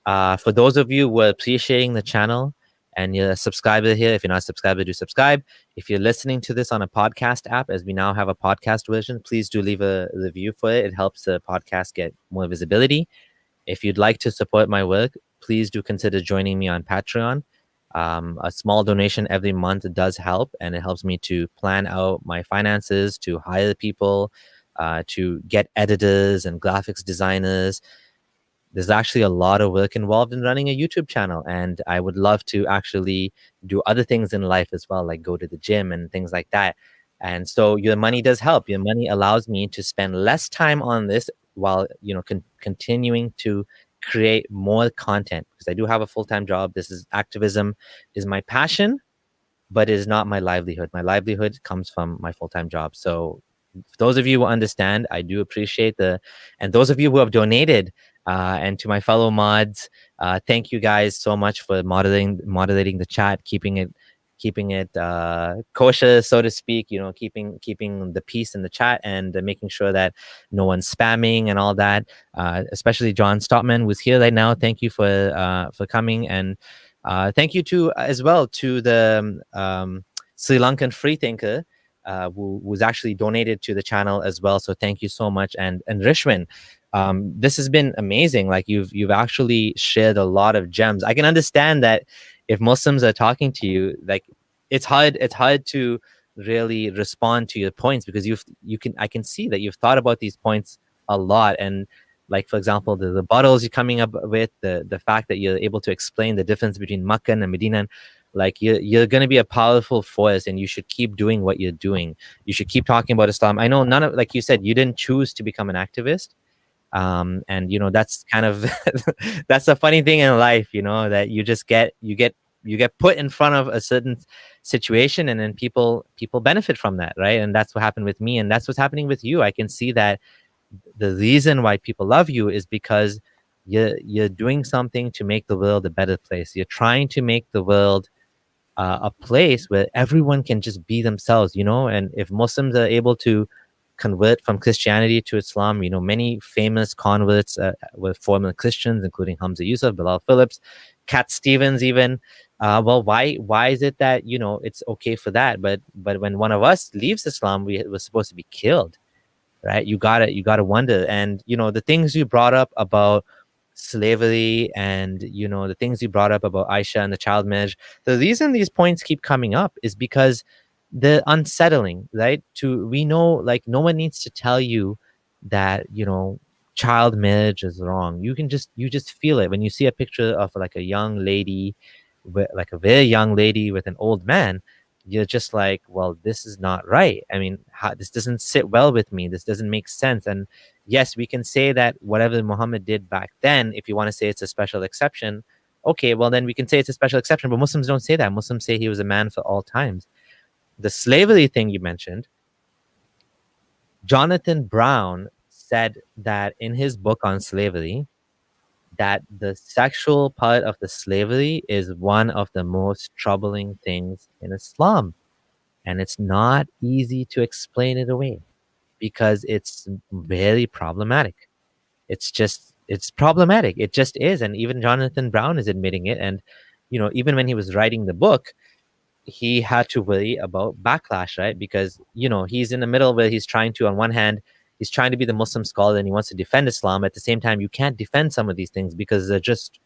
for those of you who are appreciating the channel and you're a subscriber here, if you're not a subscriber, do subscribe. If you're listening to this on a podcast app, as we now have a podcast version, please do leave a review for it. It helps the podcast get more visibility. If you'd like to support my work, please do consider joining me on Patreon. A small donation every month does help, and it helps me to plan out my finances, to hire people, to get editors and graphics designers. There's actually a lot of work involved in running a YouTube channel, and I would love to actually do other things in life as well, like go to the gym and things like that. And so your money does help. Your money allows me to spend less time on this while continuing to create more content, because I do have a full-time job. This is activism is my passion, but it is not my livelihood. My livelihood comes from my full-time job. So for those of you who understand, I do appreciate and those of you who have donated, and to my fellow mods, thank you guys so much for moderating the chat, keeping it kosher, so to speak. Keeping the peace in the chat, and making sure that no one's spamming and all that. Especially John Stopman, who's here right now. Thank you for coming, and thank you as well to the Sri Lankan freethinker, who was actually donated to the channel as well. So thank you so much, and Rishvin. This has been amazing. Like you've actually shared a lot of gems. I can understand that if Muslims are talking to you, like it's hard to really respond to your points, because I can see that you've thought about these points a lot. And like, for example, the rebuttals you're coming up with, the fact that you're able to explain the difference between Mecca and Medina, like you're going to be a powerful force, and you should keep doing what you're doing. You should keep talking about Islam. I know like you said, you didn't choose to become an activist. And that's kind of that's a funny thing in life, that you just get put in front of a certain situation, and then people benefit from that, right? And that's what happened with me, and that's what's happening with you. I can see that the reason why people love you is because you're doing something to make the world a better place. You're trying to make the world a place where everyone can just be themselves, and if Muslims are able to convert from Christianity to Islam, many famous converts were former Christians, including Hamza Yusuf, Bilal Phillips, Cat Stevens, even. Well, why is it that it's okay for that, but when one of us leaves Islam, we're supposed to be killed, right? You gotta wonder. And the things you brought up about slavery, and the things you brought up about Aisha and the child marriage, the reason these points keep coming up is because they're unsettling, right? We know, like, no one needs to tell you that child marriage is wrong. You just feel it when you see a picture of like a young lady, like a very young lady with an old man. You're just like, well, this is not right. I mean, this doesn't sit well with me. This doesn't make sense. And yes, we can say that whatever Muhammad did back then, if you want to say it's a special exception, okay, well, then we can say it's a special exception. But Muslims don't say that. Muslims say he was a man for all times. The slavery thing you mentioned, Jonathan Brown said that in his book on slavery, that the sexual part of the slavery is one of the most troubling things in Islam. And it's not easy to explain it away because it's very problematic. It's problematic. It just is. And even Jonathan Brown is admitting it. And, even when he was writing the book, he had to worry about backlash, right? Because, he's in the middle where he's trying to, on one hand, he's trying to be the Muslim scholar and he wants to defend Islam. At the same time, you can't defend some of these things because they're just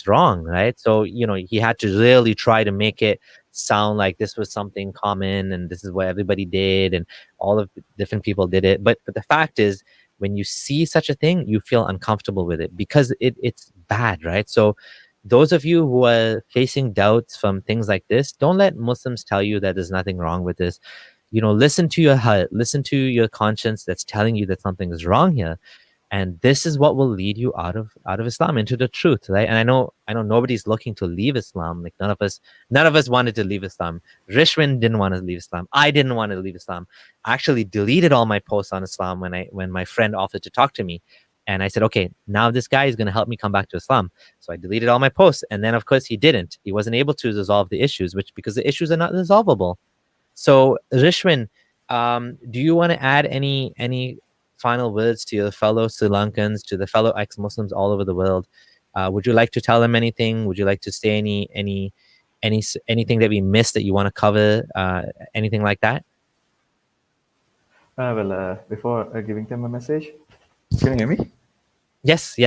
wrong, right? So, he had to really try to make it sound like this was something common and this is what everybody did and all of the different people did it. But the fact is, when you see such a thing, you feel uncomfortable with it because it's bad, right? So those of you who are facing doubts from things like this, don't let Muslims tell you that there's nothing wrong with this. Listen to your heart, listen to your conscience that's telling you that something is wrong here, and this is what will lead you out of Islam into the truth, right? And I know nobody's looking to leave Islam. Like none of us wanted to leave Islam. Rishvin didn't want to leave Islam. I didn't want to leave Islam. I actually deleted all my posts on Islam when my friend offered to talk to me, and I said, okay, now this guy is going to help me come back to Islam. So I deleted all my posts, and then of course he didn't. He wasn't able to resolve the issues, because the issues are not resolvable. So Rishwin, do you want to add any final words to your fellow Sri Lankans, to the fellow ex-Muslims all over the world? Would you like to tell them anything? Would you like to say anything that we missed that you want to cover? Anything like that? Before giving them a message, can you hear me? Yes.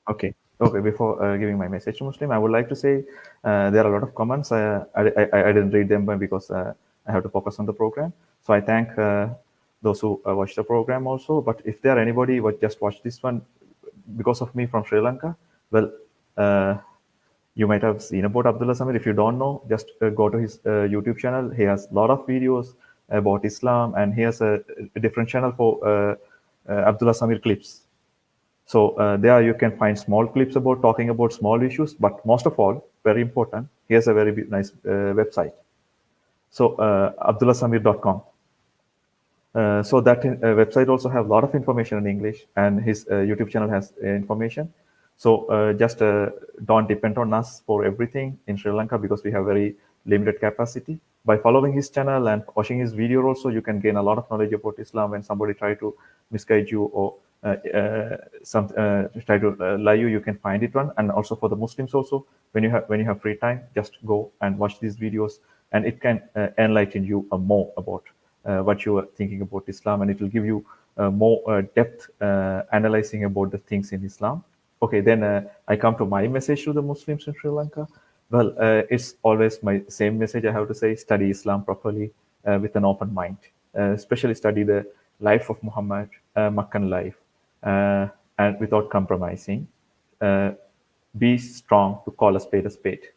Okay. Before giving my message to Muslim, I would like to say there are a lot of comments. I didn't read them because I have to focus on the program. So I thank those who watch the program also. But if there are anybody who just watched this one because of me from Sri Lanka, well, you might have seen about Abdullah Sameer. If you don't know, just go to his YouTube channel. He has a lot of videos about Islam, and he has a different channel for Abdullah Sameer clips. So there you can find small clips about talking about small issues, but most of all, very important, he has a very nice website. So abdullahsameer.com. So that website also have a lot of information in English, and his YouTube channel has information. So just don't depend on us for everything in Sri Lanka because we have very limited capacity. By following his channel and watching his video also, you can gain a lot of knowledge about Islam. When somebody try to misguide you or try to lie you can find it one. And also for the Muslims also, when you have free time, just go and watch these videos, and it can enlighten you more about what you are thinking about Islam, and it will give you more depth analyzing about the things in Islam. Okay, then I come to my message to the Muslims in Sri Lanka. Well, it's always my same message I have to say: study Islam properly with an open mind. Especially study the life of Muhammad, Meccan life, and without compromising. Be strong to call a spade a spade.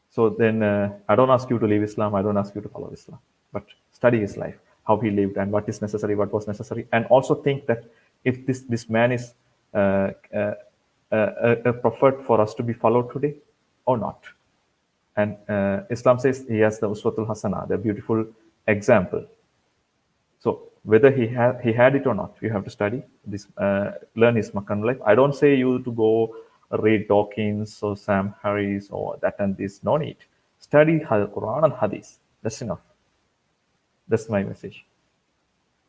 So then I don't ask you to leave Islam. I don't ask you to follow Islam, but study his life, how he lived, and what is necessary, what was necessary, and also think that if this man is a prophet for us to be followed today or not. And Islam says he has the Uswatul Hasana, the beautiful example. So whether he had it or not. You have to study this, learn his Meccan life. I don't say you to go read Dawkins or Sam Harris or that and this. No need. Study Quran and Hadith. That's enough. That's my message.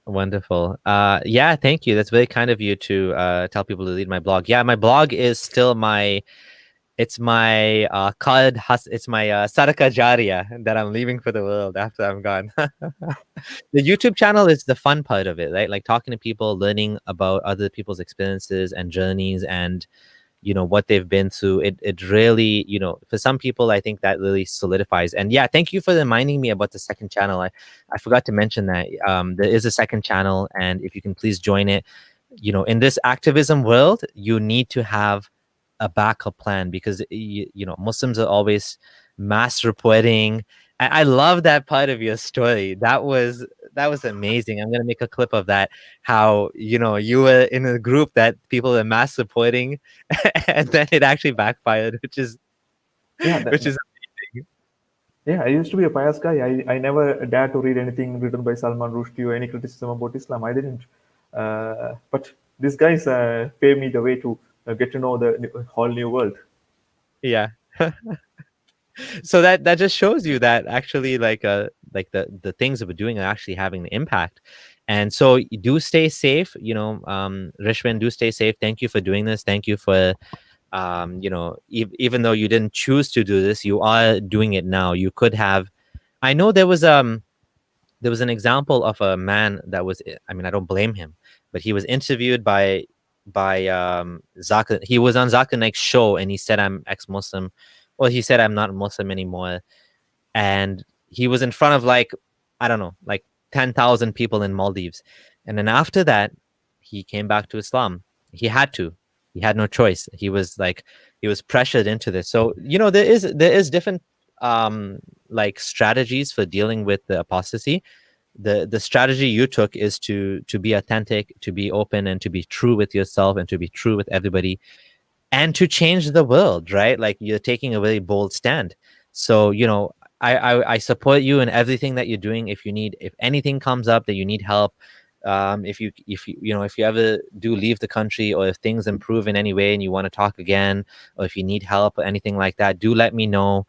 Wonderful. Yeah, thank you. That's very kind of you to tell people to read my blog. Yeah, my blog is still my it's my it's my sadaqah jariyah that I'm leaving for the world after I'm gone. The YouTube channel is the fun part of it, right? Like talking to people, learning about other people's experiences and journeys, and what they've been through. It really, for some people, I think that really solidifies. And yeah, thank you for reminding me about the second channel. I forgot to mention that there is a second channel, and if you can please join it. In this activism world, you need to have a backup plan, because Muslims are always mass reporting. I love that part of your story. That was amazing. I'm gonna make a clip of that. How you were in a group that people were mass supporting, and then it actually backfired, which is Yeah, which is yeah. I used to be a pious guy. I never dared to read anything written by Salman Rushdie or any criticism about Islam. I didn't. But these guys paved me the way to get to know the whole new world. yeah. So that just shows you that actually, like the things that we're doing are actually having an impact. And so you do stay safe, Rishvin, do stay safe. Thank you for doing this. Thank you for even though you didn't choose to do this, you are doing it now. You could have, I know there was an example of a man that was, I mean, I don't blame him, but he was interviewed by Zakir. He was on Zakir Naik's show, and he said, I'm ex-Muslim. Well, he said, I'm not Muslim anymore. And he was in front of, like, I don't know, like 10,000 people in Maldives. And then after that, he came back to Islam. He had to. He had no choice. He was pressured into this. So, there is different like strategies for dealing with the apostasy. The strategy you took is to be authentic, to be open, and to be true with yourself, and to be true with everybody, and to change the world, right? Like, you're taking a very bold stand. So, I support you in everything that you're doing. If anything comes up that you need help, if you ever do leave the country, or if things improve in any way and you want to talk again, or if you need help or anything like that, do let me know.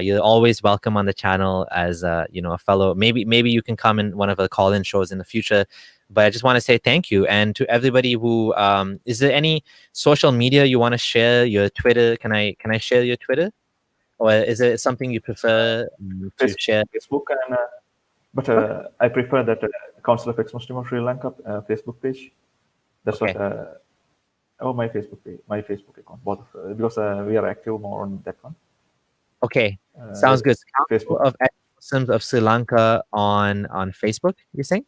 You're always welcome on the channel as a fellow. Maybe you can come in one of the call-in shows in the future. But I just want to say thank you. And to everybody who is there any social media you want to share? Your Twitter? Can I share your Twitter, or is it something you prefer to share? Facebook, and but I prefer that Council of Exmuslim of Sri Lanka Facebook page. That's Okay. what. Oh, my Facebook page, my Facebook account, both because we are active more on that one. Okay, sounds good. Council Facebook. of Muslims of Sri Lanka on Facebook, you're saying?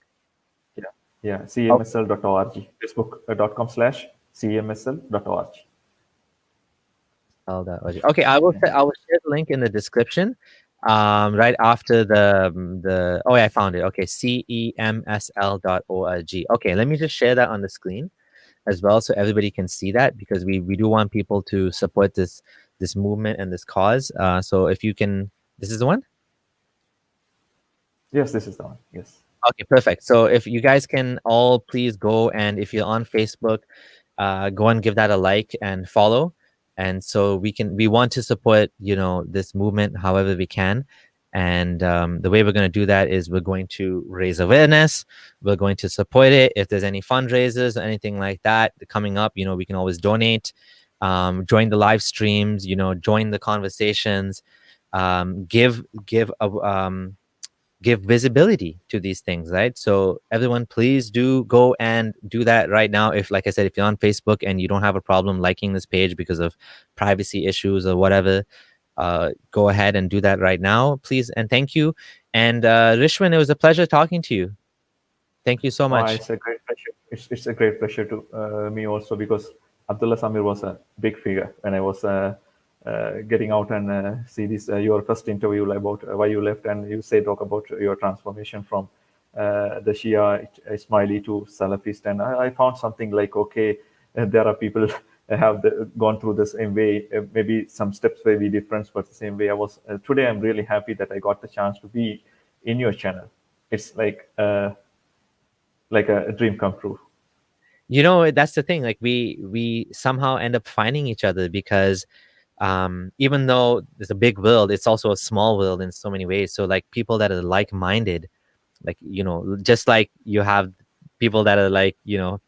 Yeah, Oh, cmsl.org. Facebook.com/cmsl.org. Okay, I will share the link in the description. Right after oh yeah, I found it. Okay, cemsl.org. Okay, let me just share that on the screen as well, so everybody can see that, because we do want people to support this movement and this cause. So if you can, this is the one. Yes, this is the one. Yes. Okay, perfect. So if you guys can all please go, and if you're on Facebook, go and give that a like and follow. And so we want to support, this movement however we can. And the way we're going to do that is we're going to raise awareness. We're going to support it. If there's any fundraisers or anything like that coming up, we can always donate, join the live streams, join the conversations, give visibility to these things, right? So everyone, please do go and do that right now. If, like I said, if you're on Facebook and you don't have a problem liking this page because of privacy issues or whatever, go ahead and do that right now, please. And thank you. And Rishwin, it was a pleasure talking to you. Thank you so much. It's a great pleasure. It's a great pleasure to me also, because Abdullah Sameer was a big figure when I was getting out and see this your first interview about why you left, and you talk about your transformation from the Shia Ismaili to Salafist, and I found something like, okay, there are people have gone through the same way. Maybe some steps may be different, but the same way. I was today. I'm really happy that I got the chance to be in your channel. It's like. like a dream come true. You know, that's the thing. Like we somehow end up finding each other because even though there's a big world, it's also a small world in so many ways. So like people that are like-minded, like, you know, just like you have people that are like, you know,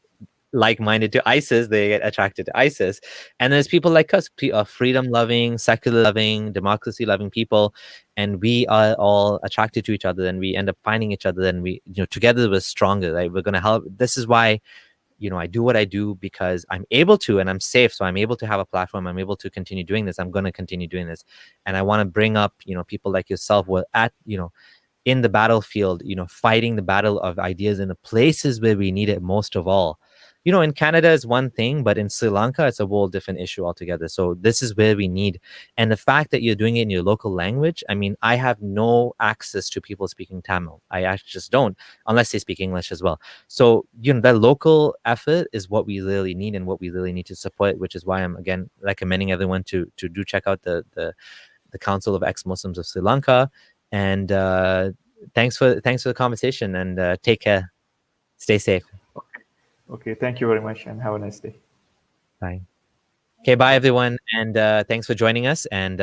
like-minded to ISIS, they get attracted to ISIS. And there's people like us, freedom-loving, secular-loving, democracy-loving people, and we are all attracted to each other, and we end up finding each other, and we, you know, together we're stronger. Like we're gonna help. This is why, you know, I do what I do because I'm able to, and I'm safe. So I'm able to have a platform. I'm able to continue doing this. I'm going to continue doing this. And I want to bring up, you know, people like yourself who are at, you know, in the battlefield, you know, fighting the battle of ideas in the places where we need it most of all. You know, in Canada is one thing, but in Sri Lanka, it's a whole different issue altogether. So this is where we need. And the fact that you're doing it in your local language, I mean, I have no access to people speaking Tamil. I actually just don't, unless they speak English as well. So, you know, that local effort is what we really need and what we really need to support, which is why I'm, again, recommending everyone to do check out the Council of Ex-Muslims of Sri Lanka. And thanks for the conversation, and take care. Stay safe. Okay, thank you very much, and have a nice day. Bye. Okay, bye everyone, and thanks for joining us. And